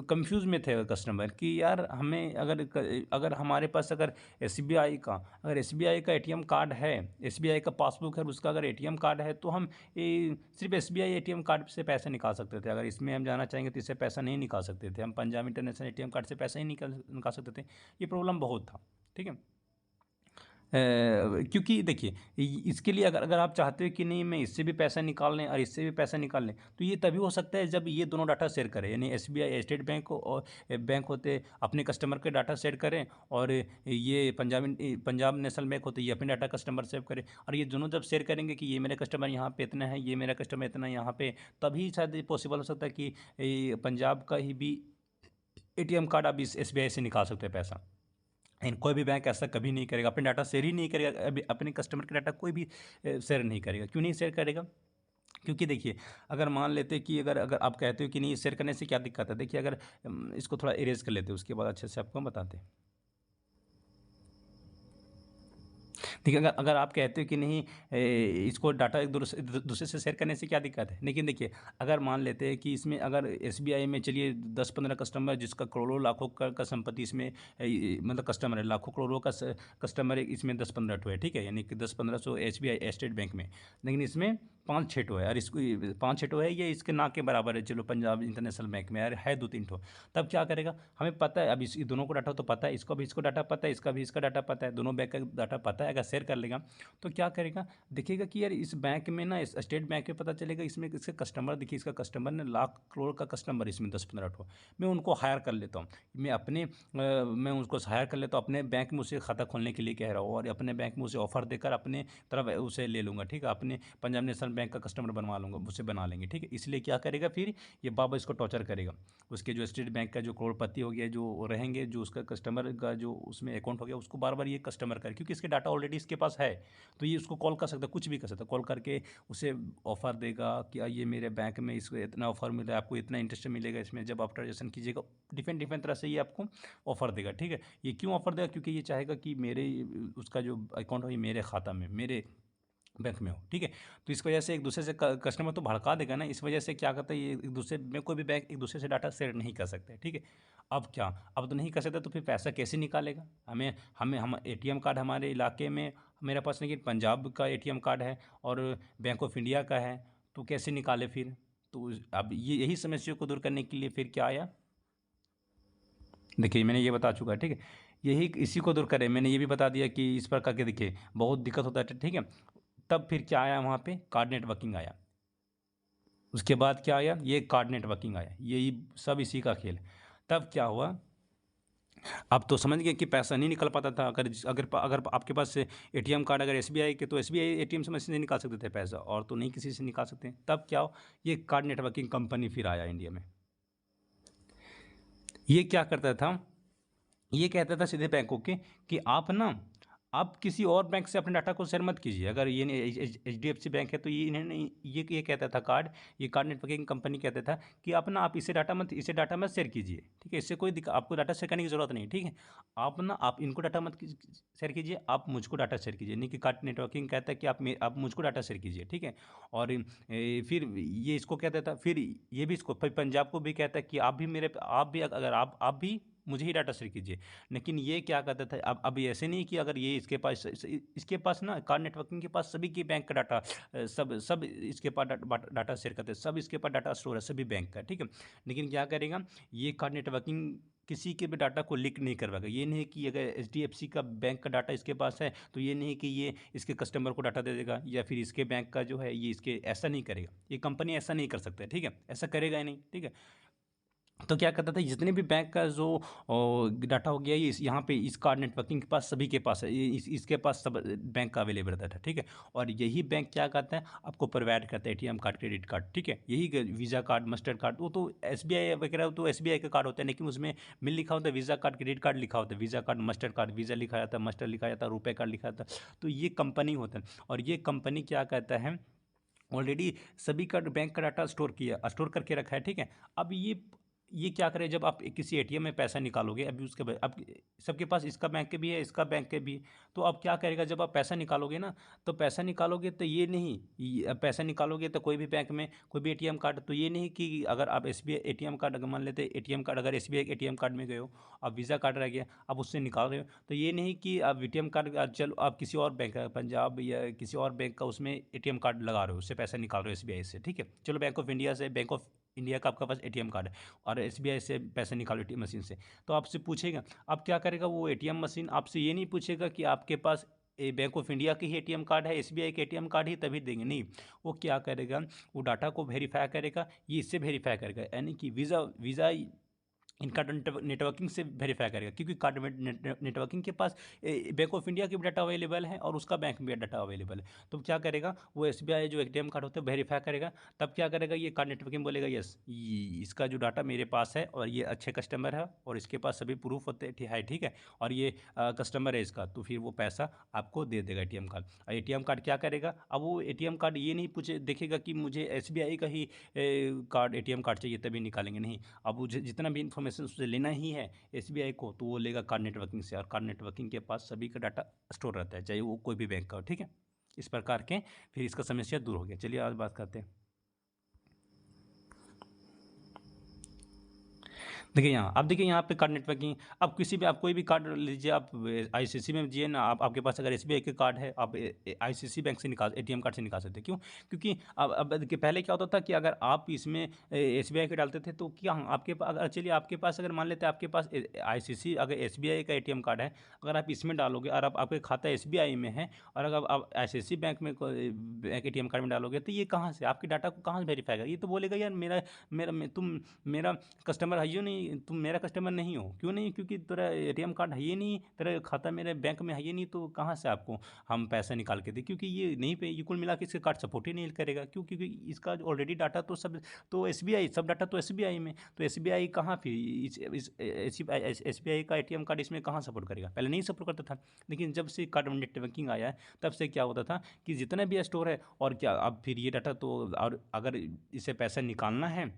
कंफ्यूज में थे कस्टमर कि यार हमें अगर हमारे पास एसबीआई का एटीएम कार्ड है, एसबीआई का पासबुक है और उसका अगर एटीएम कार्ड है, तो हम सिर्फ एसबीआई एटीएम कार्ड से पैसे निकाल सकते थे। अगर इसमें हम जाना चाहेंगे तो इससे पैसा नहीं निकाल सकते थे, हम पंजाब इंटरनेशनल एटीएम कार्ड से पैसा ही निकाल सकते थे। ये प्रॉब्लम बहुत था, ठीक है? क्योंकि देखिए इसके लिए अगर अगर आप चाहते हो कि नहीं मैं इससे भी पैसा निकाल लें और इससे भी पैसा निकाल लें, तो ये तभी हो सकता है जब ये दोनों डाटा शेयर करें, यानी एसबीआई स्टेट बैंक और बैंक होते अपने कस्टमर के डाटा शेयर करें, और ये पंजाब नेशनल बैंक होते ये अपने डाटा कस्टमर शेयर करें। और ये दोनों जब शेयर करेंगे कि ये मेरे कस्टमर यहाँ पे इतना है, ये मेरा कस्टमर इतना है यहाँ पे, तभी शायद पॉसिबल हो सकता है कि पंजाब का ही भी एटीएम कार्ड आप इस एसबीआई से निकाल सकते हैं पैसा। एंड कोई भी बैंक ऐसा कभी नहीं करेगा, अपने डाटा शेयर ही नहीं करेगा, अभी अपने कस्टमर का डाटा कोई भी शेयर नहीं करेगा। क्यों नहीं शेयर करेगा? क्योंकि देखिए अगर मान लेते कि अगर अगर आप कहते हो कि नहीं शेयर करने से क्या दिक्कत है, देखिए अगर इसको थोड़ा इरेज कर लेते हैं, उसके बाद अच्छे से आपको हम बताते हैं। देखिए अगर अगर आप कहते हो कि नहीं इसको डाटा एक दूसरे से शेयर करने से क्या दिक्कत है, लेकिन देखिए अगर मान लेते हैं कि इसमें अगर एसबीआई में चलिए 10-15 कस्टमर जिसका करोड़ों लाखों का संपत्ति इसमें मतलब कस्टमर है, लाखों करोड़ों का कस्टमर है, इसमें 10-15 ठो है, ठीक है? यानी कि 10-15 एसबीआई स्टेट बैंक में, लेकिन इसमें 5-6 ठो है, और इसको 5-6 ठो है, ये इसके ना के बराबर है, चलो पंजाब इंटरनेशनल बैंक में यार है 2-3 ठो। तब क्या करेगा, हमें पता है अब इस दोनों को डाटा तो पता है, इसको भी इसको डाटा पता है, इसका भी इसका डाटा पता है, दोनों बैंक का डाटा पता है। अगर शेयर कर लेगा तो क्या करेगा, देखिएगा कि यार इस बैंक में ना, इस स्टेट बैंक में पता चलेगा इसमें इसके कस्टमर, देखिए इसका कस्टमर ने लाख करोड़ का कस्टमर, इसमें 10-15 ठो, मैं उनको हायर कर लेता हूँ, मैं उसको हायर कर लेता हूँ, अपने बैंक में उसे खाता खोलने के लिए कह रहा हूँ, और अपने बैंक में उसे ऑफर देकर अपने तरफ उसे ले लूँगा, ठीक है? अपने पंजाब नेशनल बैंक का कस्टमर बनवा लूँगा, उसे बना लेंगे, ठीक है? इसलिए क्या करेगा फिर ये बाबा इसको टॉर्चर करेगा, उसके जो स्टेट बैंक का जो करोड़पति हो गया जो रहेंगे, जो उसका कस्टमर का जो उसमें अकाउंट हो गया, उसको बार बार ये कस्टमर करे, क्योंकि इसके डाटा ऑलरेडी इसके पास है, तो ये उसको कॉल कर सकता है, कुछ भी कर सकता है, कॉल करके उसे ऑफ़र देगा कि ये मेरे बैंक में इसको इतना ऑफ़र मिल रहा है, आपको इतना इंटरेस्ट मिलेगा इसमें, जब आप ट्रांजेक्शन कीजिएगा, डिफरेंट डिफरेंट तरह से ये आपको ऑफ़र देगा, ठीक है? ये क्यों ऑफ़र देगा? क्योंकि ये चाहेगा कि मेरे उसका जो अकाउंट हो ये मेरे खाता में, मेरे बैंक में हो, ठीक है? तो इस वजह से एक दूसरे से कस्टमर तो भड़का देगा ना, इस वजह से क्या करता है ये एक दूसरे में, कोई भी बैंक एक दूसरे से डाटा शेयर नहीं कर सकते, ठीक है? अब क्या, अब तो नहीं कर सकते, तो फिर पैसा कैसे निकालेगा? हमें हमें हम एटीएम कार्ड हमारे इलाके में मेरे पास, लेकिन पंजाब का एटीएम कार्ड है और बैंक ऑफ इंडिया का है, तो कैसे निकाले फिर? तो अब ये यही समस्या को दूर करने के लिए फिर क्या आया, देखिए मैंने ये बता चुका है, ठीक है? यही इसी को दूर करें, मैंने ये भी बता दिया कि इस प्रकार के देखिए बहुत दिक्कत होता है, ठीक है? तब फिर क्या आया वहाँ पे, कार्ड नेटवर्किंग आया। उसके बाद क्या आया, ये कार्ड नेटवर्किंग आया, यही सब इसी का खेल है। तब क्या हुआ, आप तो समझ गए कि पैसा नहीं निकल पाता था, अगर अगर अगर आपके पास एटीएम कार्ड अगर एसबीआई के, तो एसबीआई एटीएम से मशीन से निकाल सकते थे पैसा, और तो नहीं किसी से निकाल सकते हैं। तब क्या हो, ये कार्ड नेटवर्किंग कंपनी फिर आया इंडिया में। ये क्या करता था, ये कहता था सीधे बैंकों के कि आप ना आप किसी और बैंक से अपने डाटा को शेयर मत कीजिए। अगर ये HDFC बैंक है तो ये इन्होंने ये कहता था ये कार्ड नेटवर्किंग कंपनी कहता था कि आप इसे डाटा मत शेयर कीजिए, ठीक है। इससे कोई आपको डाटा शेयर करने की ज़रूरत नहीं, ठीक है। आप इनको डाटा मत शेयर कीजिए, आप मुझको डाटा शेयर कीजिए। नहीं कि कार्ड नेटवर्किंग कहता है कि आप मुझको डाटा शेयर कीजिए, ठीक है। और फिर ये इसको कहता था, फिर ये भी इसको पंजाब को भी कहता है कि आप भी मुझे ही डाटा शेयर कीजिए। लेकिन ये क्या करता था, अब ऐसे नहीं कि अगर ये इसके पास ना, कार्ड नेटवर्किंग के पास सभी के बैंक का डाटा, सब इसके पास डाटा शेयर करते हैं, सब इसके पास डाटा स्टोर है सभी बैंक का, ठीक है। लेकिन क्या करेगा, ये कार्ड नेटवर्किंग किसी के भी डाटा को लीक नहीं करवाएगा। ये नहीं कि अगर HDFC का बैंक का डाटा इसके पास है तो ये नहीं कि ये इसके कस्टमर को डाटा दे देगा, या फिर इसके बैंक का जो है ये इसके, ऐसा नहीं करेगा। ये कंपनी ऐसा नहीं कर सकता है, ठीक है, ऐसा करेगा ही नहीं, ठीक है। तो क्या करता था, जितने भी बैंक का जो डाटा हो गया, ये यहाँ पे इस कार्ड नेटवर्किंग के पास सभी के पास है, इसके पास सब बैंक का अवेलेबल रहता था, ठीक है। और यही बैंक क्या करता है, आपको प्रोवाइड करता है ATM कार्ड, क्रेडिट कार्ड, ठीक है। यही वीज़ा कार्ड, मास्टर कार्ड, वो तो SBI वगैरह तो SBI का कार्ड होता है, लेकिन उसमें मिल लिखा होता है वीज़ा कार्ड, क्रेडिट कार्ड लिखा होता है, visa card, master card, visa लिखा जाता है, मास्टर लिखा जाता है, रुपये कार्ड लिखा जाता है। तो ये कंपनी होता है, और ये कंपनी क्या कहता है, ऑलरेडी सभी का बैंक का डाटा स्टोर करके रखा है, ठीक है। अब ये क्या करे, जब आप किसी ATM में पैसा निकालोगे, अभी उसके बाद अब सबके पास इसका बैंक के भी है, इसका बैंक के भी, तो अब क्या करेगा, जब आप पैसा निकालोगे ना, तो पैसा निकालोगे तो ये नहीं, पैसा निकालोगे तो कोई भी बैंक में कोई भी ATM कार्ड, तो ये नहीं कि अगर आप SBI ATM कार्ड, अगर मान लेते ATM कार्ड, अगर SBI ATM कार्ड में गए हो, अब वीज़ा कार्ड रह गया, आप उससे निकाल रहे हो, तो ये नहीं कि आप ATM कार्ड, चलो आप किसी और बैंक का, पंजाब या किसी और बैंक का उसमें ATM कार्ड लगा रहे हो, उससे पैसा निकाल रहे हो SBI से, ठीक है। चलो बैंक ऑफ इंडिया का आपका पास ATM कार्ड है, और SBI से पैसे निकालो ATM मशीन से, तो आपसे पूछेगा, अब क्या करेगा वो ATM मशीन, आपसे ये नहीं पूछेगा कि आपके पास बैंक ऑफ इंडिया की ही ATM कार्ड है, SBI के ATM कार्ड ही तभी देंगे, नहीं। वो क्या करेगा, वो डाटा को वेरीफाई करेगा, ये इससे वेरीफाई करेगा, यानी कि वीज़ा इनका नेटवर्किंग से वेरीफाई करेगा, क्योंकि कार्ड नेटवर्किंग के पास बैंक ऑफ इंडिया की भी डाटा अवेलेबल है, और उसका बैंक में भी डाटा अवेलेबल है। तो क्या करेगा, वो SBI जो ATM कार्ड होता है वेरीफाई करेगा, तब क्या करेगा, ये कार्ड नेटवर्किंग बोलेगा यस, इसका जो डाटा मेरे पास है, और ये अच्छे कस्टमर है, और इसके पास सभी प्रूफ होते हैं, ठीक है, और ये कस्टमर है इसका, तो फिर वो पैसा आपको दे देगा ATM कार्ड। और ATM कार्ड क्या करेगा, अब वो ATM कार्ड ये नहीं देखेगा कि मुझे SBI का ही ATM कार्ड चाहिए तभी निकालेंगे, नहीं। अब वो जितना भी इन्फॉर्मेशन उससे लेना ही है SBI को, तो वो लेगा कार्ड नेटवर्किंग से, और कार्ड नेटवर्किंग के पास सभी का डाटा स्टोर रहता है, चाहे वो कोई भी बैंक का हो, ठीक है। इस प्रकार के फिर इसका समस्या दूर हो गया। चलिए आज बात करते हैं। देखिए यहाँ, अब देखिए यहाँ पे कार्ड नेटवर्किंग, अब आप कोई भी कार्ड लीजिए, आप ICC में जाइए ना, आपके पास अगर SBI के कार्ड है, आप ICC बैंक से ATM कार्ड से निकाल सकते हैं। क्यों? क्योंकि अब देखिए, पहले क्या होता था कि अगर आप इसमें SBI के डालते थे, तो क्या आपके पास, अगर चलिए आपके पास, अगर मान लेते हैं आपके पास ICC, अगर SBI का ATM कार्ड है, अगर आप इसमें डालोगे, और आपके खाता SBI में है, और अगर आप ICC बैंक में बैंक ATM कार्ड में डालोगे, तो ये कहाँ से आपके डाटा को कहाँ से वेरीफाई करेगा? ये तो बोलेगा यार तुम मेरा कस्टमर है, नहीं, तुम मेरा कस्टमर नहीं हो। क्यों नहीं? क्योंकि तेरा ATM कार्ड है ये नहीं, तेरा खाता मेरे बैंक में है ये नहीं, तो कहाँ से आपको हम पैसा निकाल के दें? क्योंकि ये नहीं पे, ये कुल मिला के इसका कार्ड सपोर्ट ही नहीं करेगा। क्यों? क्योंकि इसका ऑलरेडी डाटा तो तो SBI, सब डाटा तो SBI में, तो SBI कहाँ फिर SBI का ATM कार्ड इसमें कहाँ सपोर्ट करेगा? पहले नहीं सपोर्ट करता था, लेकिन जब से कार्ड नेटवर्किंग आया है, तब से क्या होता था कि जितना भी स्टोर है, और क्या अब फिर ये डाटा तो, और अगर इसे पैसा निकालना है,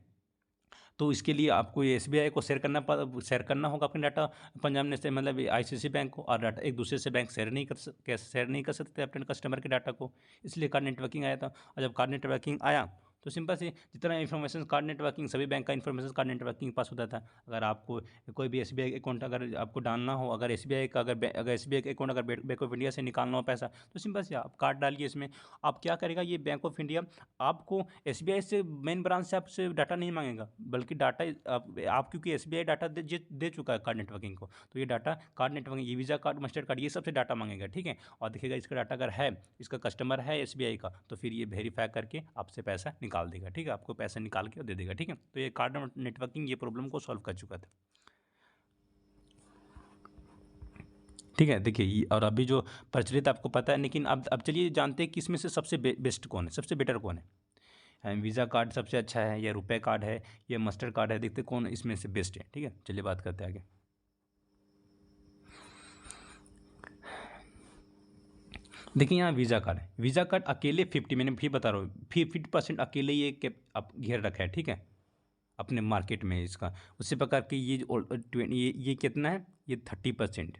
तो इसके लिए आपको ये SBI को शेयर करना होगा अपने डाटा, पंजाब नेशनल मतलब ICC बैंक को, और डाटा एक दूसरे से बैंक शेयर नहीं कर सकते अपने कस्टमर के डाटा को। इसलिए कार्ड नेटवर्किंग आया था, और जब कार्ड नेटवर्किंग आया, तो सिंपल से जितना इन्फॉर्मेशन कार्ड नेटवर्किंग, सभी बैंक का इन्फॉर्मेशन कार्ड नेटवर्किंग के पास होता था। अगर आपको कोई भी SBI अकाउंट अगर आपको डालना हो, अगर SBI का अगर SBI का अकाउंट अगर बैंक ऑफ इंडिया से निकालना हो पैसा, तो सिंपल से आप कार्ड डालिए इसमें। आप क्या करेगा, ये बैंक ऑफ इंडिया आपको SBI से, मेन ब्रांच से आपसे डाटा नहीं मांगेगा, बल्कि डाटा आप क्योंकि SBI डाटा दे चुका है कार्ड नेटवर्किंग को, तो ये डाटा कार्ड नेटवर्किंग, ये वीज़ा कार्ड, मास्टर कार्ड, ये सबसे डाटा मांगेगा, ठीक है। और देखिएगा इसका डाटा अगर है, इसका कस्टमर है SBI का, तो फिर ये वेरीफाई करके आपसे पैसा निकाल देगा, ठीक है, आपको पैसा निकाल के दे देगा, ठीक है। तो ये कार्ड नेटवर्किंग ये प्रॉब्लम को सॉल्व कर चुका था, ठीक है। देखिए, और अभी जो प्रचलित आपको पता है, लेकिन अब चलिए जानते हैं कि इसमें से सबसे बेस्ट कौन है, सबसे बेटर कौन है। वीज़ा कार्ड सबसे अच्छा है, या रुपए कार्ड है, या मास्टर कार्ड है, देखते कौन इसमें से बेस्ट है, ठीक है। चलिए बात करते हैं आगे। देखिए यहाँ वीज़ा कार्ड है, वीज़ा कार्ड अकेले 50, मैंने फिर बता रहा हूँ 50% अकेले ये अब घेर रखा है, ठीक है, अपने मार्केट में इसका। उसी प्रकार की ये ये कितना है, ये 30%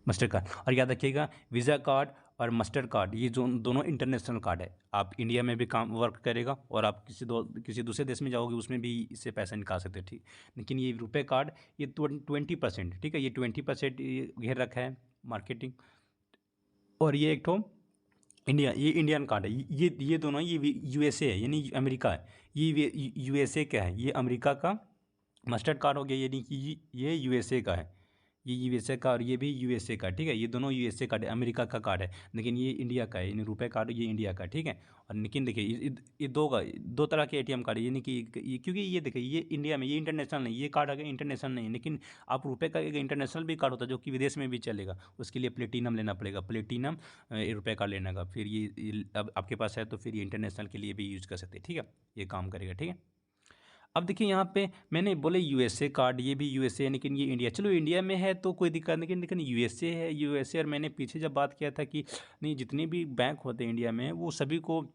मास्टर कार्ड। और याद रखिएगा वीज़ा कार्ड और मास्टर कार्ड ये जो दोनों इंटरनेशनल कार्ड है, आप इंडिया में भी काम वर्क करेगा और आप किसी दूसरे देश में जाओगे उसमें भी इससे पैसा निकाल सकते हैं, ठीक। लेकिन ये रुपए कार्ड ये 20%, ठीक है, ये 20% घेर रखा है मार्केटिंग। और ये एक ठो ये इंडियन कार्ड है, ये दोनों ये यूएसए है यानी अमेरिका है, ये यूएसए का है, ये अमेरिका का मास्टर कार्ड हो गया, यानी कि ये यूएसए का है, ये यूएसए का और ये भी यूएसए का, ठीक है, ये दोनों यूएसए कार्ड है, अमेरिका का कार्ड है, लेकिन ये इंडिया का है, यानी रुपए कार्ड ये इंडिया का, ठीक है। और लेकिन देखिए ये दो तरह के एटीएम कार्ड है, यानी कि क्योंकि ये देखिए ये इंडिया में ये इंटरनेशनल नहीं, ये कार्ड अगर इंटरनेशनल नहीं है, लेकिन आप रुपए का एक इंटरनेशनल भी कार्ड होता है जो कि विदेश में भी चलेगा, उसके लिए प्लेटिनम लेना पड़ेगा, प्लेटिनम रुपए कार्ड लेने का, फिर ये अब आपके पास है तो फिर ये इंटरनेशनल के लिए भी यूज कर सकते हैं, ठीक है, ये काम करेगा, ठीक है। अब देखिए यहाँ पे मैंने बोले यूएसए कार्ड, ये भी यूएसए है, लेकिन ये इंडिया, चलो इंडिया में है तो कोई दिक्कत नहीं, लेकिन यूएसए है, यूएसए। और मैंने पीछे जब बात किया था कि नहीं, जितने भी बैंक होते हैं इंडिया में वो सभी को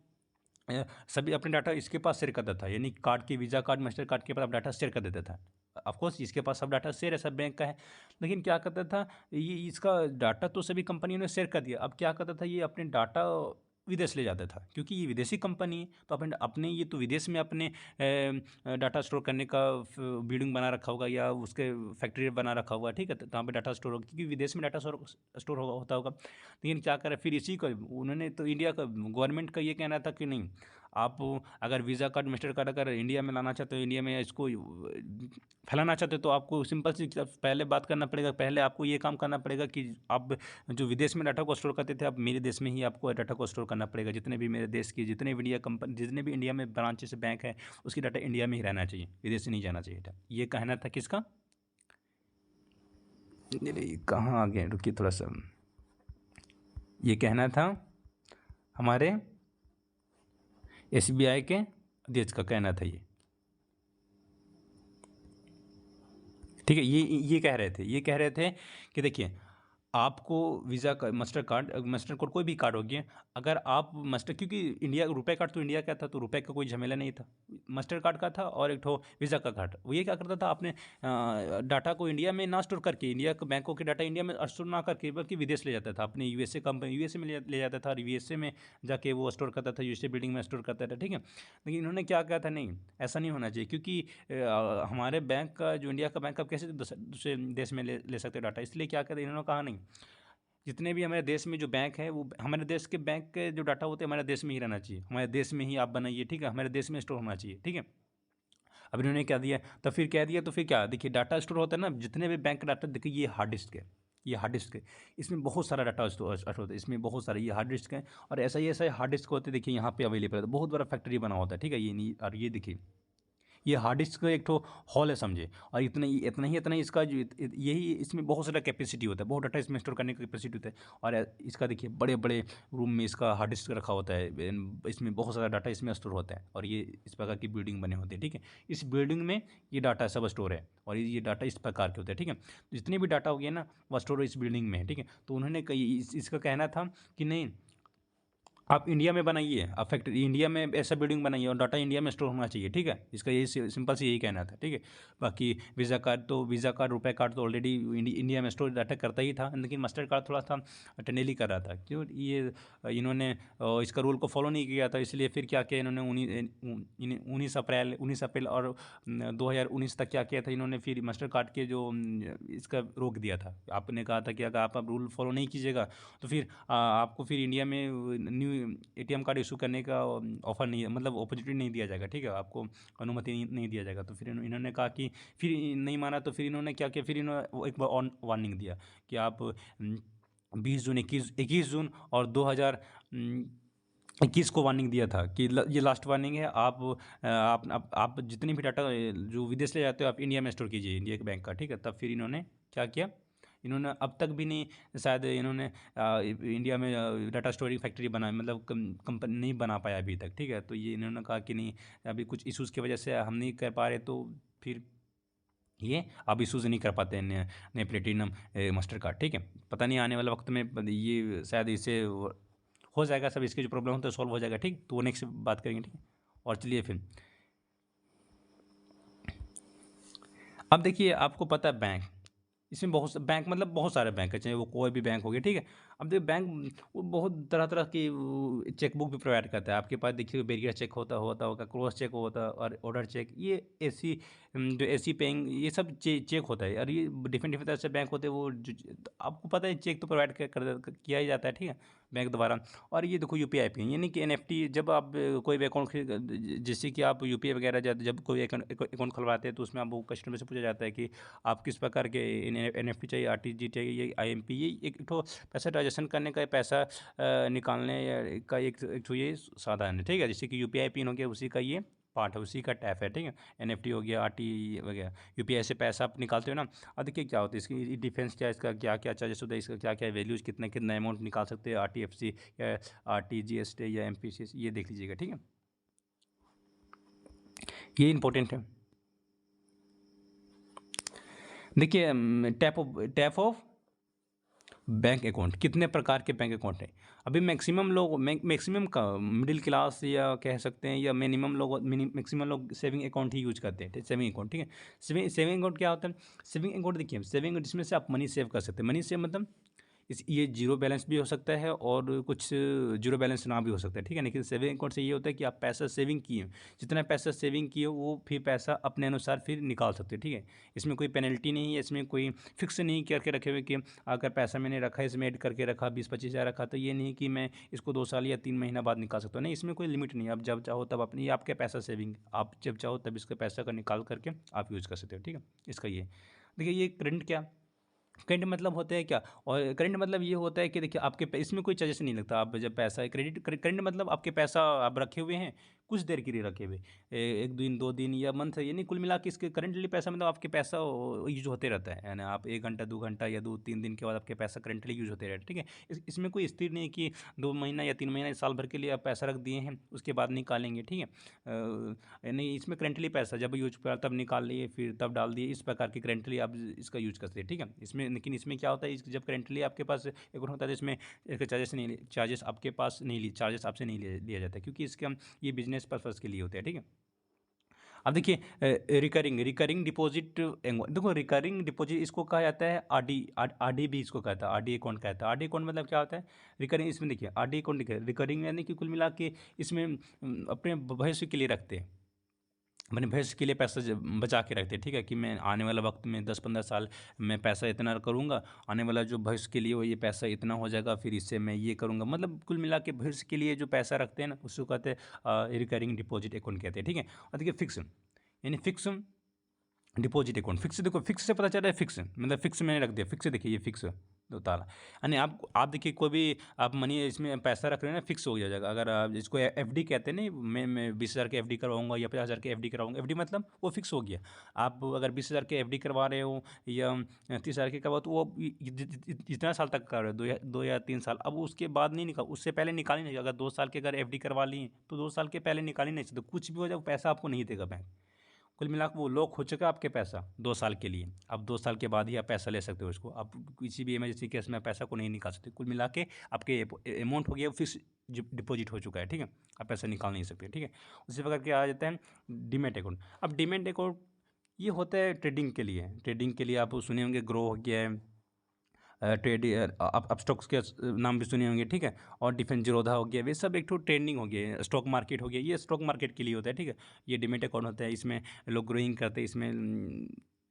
सभी अपने डाटा इसके पास शेयर कर देता है, यानी कार्ड के वीज़ा कार्ड मास्टर कार्ड के पास आप डाटा शेयर कर देता था। ऑफकोर्स इसके पास सब डाटा शेयर है, सब बैंक का है, लेकिन क्या करता था ये, इसका डाटा तो सभी कंपनियों ने शेयर कर दिया, अब क्या करता था ये अपने डाटा विदेश ले जाता था, क्योंकि ये विदेशी कंपनी है तो अपने अपने ये तो विदेश में अपने डाटा स्टोर करने का बिल्डिंग बना रखा होगा या उसके फैक्ट्री बना रखा होगा, ठीक है, तो वहाँ पे डाटा स्टोर होगा, क्योंकि विदेश में डाटा स्टोर होता होगा। लेकिन क्या करें फिर इसी को उन्होंने तो इंडिया का गवर्नमेंट का ये कहना था कि नहीं, आप अगर वीज़ा कार्ड मास्टर कार्ड अगर इंडिया में लाना चाहते हो, इंडिया में इसको फैलाना चाहते हो, तो आपको सिंपल सी पहले बात करना पड़ेगा, पहले आपको ये काम करना पड़ेगा कि आप जो विदेश में डाटा को स्टोर करते थे, अब मेरे देश में ही आपको डाटा को स्टोर करना पड़ेगा। जितने भी मेरे देश की जितने भी इंडिया कंपनी, जितने भी इंडिया में ब्रांचेस बैंक है, उसकी डाटा इंडिया में ही रहना चाहिए, विदेश से नहीं जाना चाहिए था। ये कहना था किसका, कहाँ आ गए, रुकिए थोड़ा सा, ये कहना था हमारे एसबीआई के अध्यक्ष का कहना था ये, ठीक है। ये कह रहे थे कि देखिए आपको वीज़ा का मास्टर कार्ड कोई भी कार्ड हो गया, अगर आप मास्टर, क्योंकि इंडिया रुपए कार्ड तो इंडिया का था तो रुपए का कोई झमेला नहीं था, मास्टर कार्ड का था और एक ठो वीज़ा का कार्ड, वो ये क्या करता था अपने डाटा को इंडिया में ना स्टोर करके, इंडिया के बैंकों के डाटा इंडिया में स्टोर ना करके बल्कि विदेश ले जाता था, अपने यूएसए कंपनी यूएसए में ले जाता था और यूएसए में जाके वो स्टोर करता था, यूएसए बिल्डिंग में स्टोर करता था, ठीक है। लेकिन इन्होंने क्या कहा था, नहीं ऐसा नहीं होना चाहिए, क्योंकि हमारे बैंक का जो इंडिया का बैंक, आप कैसे दूसरे देश में ले सकते हो डाटा, इसलिए क्या कहते इन्होंने कहा नहीं, जितने भी हमारे देश में जो बैंक है वो हमारे देश के बैंक के जो डाटा होते हैं हमारे देश में ही रहना चाहिए, हमारे देश में ही आप बनाइए, ठीक है, हमारे देश में स्टोर होना चाहिए, ठीक है। अब इन्होंने क्या दिया, तो फिर कह दिया, तो फिर क्या, देखिए डाटा स्टोर होता है ना, जितने भी बैंक का डाटा, देखिए ये हार्ड डिस्क है, ये हार्ड डिस्क है, इसमें बहुत सारा डाटा स्टोर होता है, इसमें बहुत सारा ये हार्ड डिस्क है, और ऐसा हार्ड डिस्क होते हैं, देखिए यहाँ पे अवेलेबल है, बहुत बड़ा फैक्ट्री बना होता है, ठीक है, ये नहीं, और ये देखिए ये हार्ड डिस्क का एक ठो हॉल है समझे, और इतना ही इसका जो यही इसमें बहुत सारा कैपेसिटी होता है, बहुत डाटा इसमें स्टोर करने का कैपेसिटी होता है, और इसका देखिए बड़े बड़े रूम में इसका हार्ड डिस्क रखा होता है, इसमें बहुत सारा डाटा इसमें स्टोर होता है, और ये इस प्रकार की बिल्डिंग बने होते हैं, ठीक है, इस बिल्डिंग में ये डाटा सब स्टोर है, और ये डाटा इस प्रकार के होते हैं, ठीक है, तो जितने भी डाटा हो गया ना वह स्टोर इस बिल्डिंग में है, ठीक है। तो उन्होंने इसका कहना था कि नहीं, आप इंडिया में बनाइए, आप फैक्ट्री इंडिया में ऐसा बिल्डिंग बनाइए और डाटा इंडिया में स्टोर होना चाहिए, ठीक है, इसका यही सिंपल से यही कहना था, ठीक है। बाकी वीज़ा कार्ड रुपए कार्ड तो ऑलरेडी इंडिया में स्टोर डाटा करता ही था, लेकिन मास्टर कार्ड थोड़ा सा टनेली कर रहा था, क्यों ये इन्होंने इसका रूल को फॉलो नहीं किया था, इसलिए फिर क्या किया इन्होंने 19 अप्रैल और 2019 तक क्या किया था इन्होंने, फिर मास्टर कार्ड के जो इसका रोक दिया था, आपने कहा था कि अगर आप रूल फॉलो नहीं कीजिएगा तो फिर आपको फिर इंडिया में न्यू एटीएम कार्ड इशू करने का ऑफर नहीं, मतलब अपॉर्चुनिटी नहीं दिया जाएगा, ठीक है, आपको अनुमति नहीं दिया जाएगा। तो फिर इन्होंने कहा कि फिर नहीं माना, तो फिर इन्होंने क्या किया, फिर इन्होंने एक बार और वार्निंग दिया कि आप 20 जून 21 जून और 2021 को वार्निंग दिया था कि ये लास्ट वार्निंग है, आप जितनी भी डाटा जो विदेश ले जाते हो आप इंडिया में स्टोर कीजिए, इंडिया के बैंक का, ठीक है। तब फिर इन्होंने क्या किया, इन्होंने अब तक भी नहीं शायद इन्होंने इंडिया में डाटा स्टोरेज फैक्ट्री बना, मतलब कंपनी नहीं बना पाया अभी तक, ठीक है। तो ये इन्होंने कहा कि नहीं, अभी कुछ इश्यूज़ की वजह से हम नहीं कर पा रहे, तो फिर ये आप इशूज़ नहीं कर पाते हैं नए नए प्लेटिनम मास्टर कार्ड, ठीक है। पता नहीं आने वाले वक्त में ये शायद इससे हो जाएगा, सब इसकी जो प्रॉब्लम होता है सॉल्व हो जाएगा, ठीक। तो वो नेक्स्ट बात करेंगे, ठीक है। और चलिए फिर अब देखिए, आपको पता है बैंक, इसमें बहुत बैंक मतलब बहुत सारे बैंक है, चाहे वो कोई भी बैंक हो गया, ठीक है। अब देखिए बैंक वो बहुत तरह तरह की चेकबुक भी प्रोवाइड करता है। आपके पास देखिए बैरियर चेक होता होता होगा, क्रॉस चेक होता है और ऑर्डर चेक, ये ऐसी जो ऐसी पेइंग, ये सब चेक होता है। और ये डिफरेंट डिफरेंट तरह से बैंक होते हैं, वो तो आपको पता है चेक तो प्रोवाइड किया ही जाता है, ठीक है, बैंक द्वारा। और ये देखो यूपीआई पिन, यानी कि एनएफटी, जब आप कोई भी अकाउंट, जैसे कि आप यूपीआई वगैरह जब कोई अकाउंट खुलवाते हैं, तो उसमें आपको कस्टमर से पूछा जाता है कि आप किस प्रकार के एनएफटी चाहिए, आरटीजी चाहिए, ये आईएमपी, ये एक तो पैसा ट्रांजेक्शन करने का, पैसा निकालने का एक तो ये साधन है, ठीक है। जैसे कि यूपीआई पिन हो गया, उसी का ये पार्ट है, उसी का टैप है, ठीक है। एनएफटी हो गया, आरटी वगैरह, यूपीआई से पैसा आप निकालते हो ना। और देखिए क्या होता है, इसकी डिफरेंस क्या है, इसका क्या क्या चार्जेस होता है, इसका क्या क्या वैल्यूज, कितना कितना अमाउंट निकाल सकते हैं, आरटीएफसी या आरटीजीएसटी या एमपीसी, ये देख लीजिएगा, ठीक है। ये इंपॉर्टेंट है। देखिए टैप ऑफ बैंक अकाउंट, कितने प्रकार के बैंक अकाउंट हैं। अभी मैक्सिमम लोग, मैक्सिमम का मिडिल क्लास या कह सकते हैं, या मिनिमम लोग, मैक्सिमम लोग सेविंग अकाउंट ही यूज करते हैं, सेविंग अकाउंट, ठीक है। सेविंग अकाउंट क्या होता है? सेविंग अकाउंट देखिए, सेविंग जिसमें से आप मनी सेव कर सकते हैं। मनी सेव मतलब इस ये जीरो बैलेंस भी हो सकता है और कुछ जीरो बैलेंस ना भी हो सकता है, ठीक है। लेकिन सेविंग अकाउंट से ये होता है कि आप पैसा सेविंग किए, जितना पैसा सेविंग किए वो फिर पैसा अपने अनुसार फिर निकाल सकते हैं, ठीक है। इसमें कोई पेनल्टी नहीं है, इसमें कोई फिक्स नहीं करके रखे हुए कि अगर पैसा मैंने रखा, इसमें ऐड करके रखा 20-25 हज़ार रखा, तो ये नहीं कि मैं इसको 2 साल या 3 महीना बाद निकाल सकता हूँ, नहीं, इसमें कोई लिमिट नहीं है। आप जब चाहो तब अपनी, आपके पैसा सेविंग, आप जब चाहो तब इसका पैसा का निकाल करके आप यूज़ कर सकते हो, ठीक है। इसका ये देखिए, ये करंट क्या, करंट मतलब होता है क्या, और करंट मतलब ये होता है कि देखिए आपके इसमें कोई चार्जेस नहीं लगता। आप जब पैसा करंट मतलब आपके पैसा आप रखे हुए हैं, कुछ देर के लिए रखे हुए, एक दिन 2 दिन या मंथ, यानी कुल मिला के इसके करंटली पैसा मतलब आपके पैसा यूज होते रहता है, यानी आप 1 घंटा 2 घंटा या 2-3 दिन के बाद आपके पैसा करंटली यूज होते रहता है, ठीक है। इसमें कोई स्थिर नहीं कि 2 महीना या 3 महीना, साल भर के लिए आप पैसा रख दिए हैं, उसके बाद निकालेंगे, ठीक है। नहीं, इसमें करंटली पैसा जब यूज किया तब निकाल लिए, फिर तब डाल दिए, इस प्रकार की करंटली आप इसका यूज करते हैं, ठीक है। इसमें लेकिन इसमें क्या होता है, जब करंटली आपके पास एक होता है, तो इसमें चार्जेस आपके पास नहीं लिए, चार्जेस आपसे नहीं लिया जाता है, क्योंकि इसका ये बिजनेस पर्पज़ के लिए होता है, ठीक है। अब देखिए रिकरिंग रिकरिंग डिपॉजिट, देखो रिकरिंग डिपॉजिट इसको कहा जाता है आरडी, आरडी भी इसको कहता है, आरडी अकाउंट कहता है। आरडी अकाउंट मतलब क्या होता है? रिकरिंग, इसमें देखिए आरडी अकाउंट रिकरिंग यानी कि कुल मिला के इसमें अपने भविष्य के लिए रखते हैं, अपने भविष्य के लिए पैसा बचा के रखते हैं, ठीक है, कि मैं आने वाला वक्त में 10-15 साल मैं पैसा इतना करूँगा, आने वाला जो भविष्य के लिए वो ये पैसा इतना हो जाएगा, फिर इससे मैं ये करूँगा, मतलब कुल मिला के भविष्य के लिए जो पैसा रखते हैं ना, उसको कहते हैं रिकरिंग डिपॉजिट अकाउंट कहते हैं, ठीक है। और देखिए फिक्स, यानी फिक्स डिपॉजिट अकाउंट, फिक्स, देखो फिक्स से पता चल रहा है, फिक्स मतलब फिक्स मैंने रख दिया, फिक्स देखिए, ये फिक्स दो ताला, यानी आप देखिए कोई भी आप मनी इसमें पैसा रख रहे हैं ना, फिक्स हो जाएगा। अगर आप इसको एफडी कहते हैं ना, मैं 20 हज़ार के एफडी करवाऊंगा या 50 हज़ार के एफडी करवाऊंगा, एफडी मतलब वो फिक्स हो गया। आप अगर 20 हज़ार के एफडी करवा रहे हो या 30 हज़ार के करवा, तो वो जितना साल तक कर रहे हो, 2 या 3 साल, अब उसके बाद नहीं निकाल, उससे पहले निकाल ही नहीं। अगर 2 साल के अगर एफडी करवा लिए, तो 2 साल के पहले निकाल ही नहीं सकते, कुछ भी हो जाए वो पैसा आपको नहीं देगा बैंक। कुल मिला के वो लॉक हो चुका है आपके पैसा 2 साल के लिए। अब 2 साल के बाद ही आप पैसा ले सकते हो इसको, आप किसी भी इमरजेंसी केस में पैसा को नहीं निकाल सकते। कुल मिला के आपके अमाउंट हो गया फिक्स डिपॉजिट हो चुका है, ठीक है, आप पैसा निकाल नहीं सकते, ठीक है। उसी प्रकार के आ जाते हैं डीमैट अकाउंट। अब डीमैट अकाउंट ये होता है ट्रेडिंग के लिए, ट्रेडिंग के लिए आप सुने होंगे, ग्रो हो गया है, ट्रेड, आप स्टॉक्स के नाम भी सुने होंगे, ठीक है। और डिफेंस जीरोधा हो गया, वे सब एक तो ट्रेंडिंग हो गया, स्टॉक मार्केट हो गया, ये स्टॉक मार्केट के लिए होता है, ठीक है। ये डिमेट अकाउंट होता है, इसमें लोग ग्रोइंग करते हैं, इसमें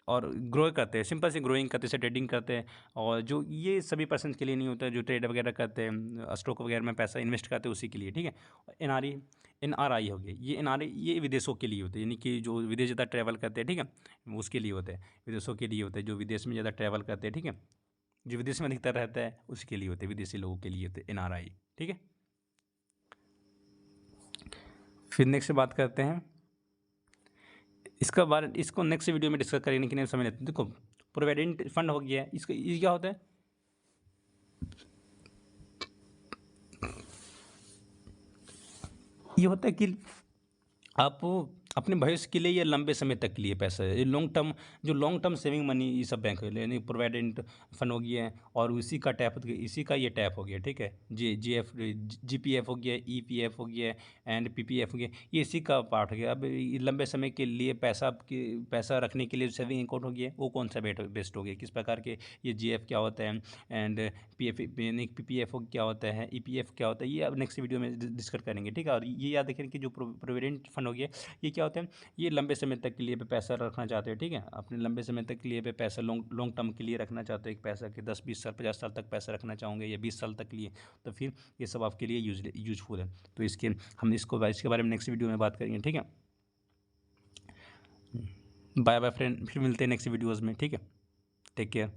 और ग्रो करते हैं, सिंपल से ग्रोइंग करते हैं, ट्रेडिंग करते हैं। और जो ये सभी पर्सन के लिए नहीं होता है, जो ट्रेड वगैरह करते हैं, स्टॉक वगैरह में पैसा इन्वेस्ट करते हैं, उसी के लिए, ठीक है। एन आर आई हो गया, ये एन आर आई ये विदेशों के लिए होते हैं, यानी कि जो विदेश ज़्यादा ट्रैवल करते हैं, ठीक है, उसके लिए होते हैं, विदेशों के लिए होते हैं, जो विदेश में ज़्यादा ट्रैवल करते हैं, ठीक है, जो विदेश में अधिकतर रहता है उसके लिए होते हैं, विदेशी लोगों के लिए होते हैं एनआरआई, ठीक है। फिर नेक्स्ट बात करते हैं इसका बारे, इसको नेक्स्ट वीडियो में डिस्कस करेंगे कि नहीं, समझ लेते हैं। देखो प्रोविडेंट फंड हो गया, इसका ये क्या होता है? ये होता है कि आप अपने भविष्य के लिए या लंबे समय तक के लिए पैसा है, ये लॉन्ग टर्म सेविंग मनी ये सब बैंक यानी प्रोविडेंट फंड हो गया है, और उसी का टैप, इसी का ये टैप हो गया, ठीक है। GPF हो गया, EPF हो गया एंड PPF हो गया, ये इसी का पार्ट हो गया। अब ये लंबे समय के लिए पैसा रखने के लिए सेविंग अकाउंट हो गया, वो कौन सा बेस्ट हो गया, किस प्रकार के, ये GF क्या होता है एंड PPF क्या होता है, EPF क्या होता है, ये अब नेक्स्ट वीडियो में डिस्कस करेंगे, ठीक है। और ये याद रखें कि जो प्रोविडेंट फंड हो गया, ये क्या होता है, ये लंबे समय तक के लिए पे पैसा रखना चाहते हो, ठीक है। अपने लंबे समय तक के लिए पे पैसा लॉन्ग टर्म के लिए रखना चाहते हो, एक पैसा के 10-20 साल 50 साल तक पैसा रखना चाहोगे या 20 साल तक के लिए, तो फिर ये सब आपके लिए यूजफुल है। तो हम इसके बारे में नेक्स्ट वीडियो में बात करेंगे, ठीक है। बाय बाय फ्रेंड, फिर मिलते हैं नेक्स्ट वीडियोज़ में, ठीक है। Take care.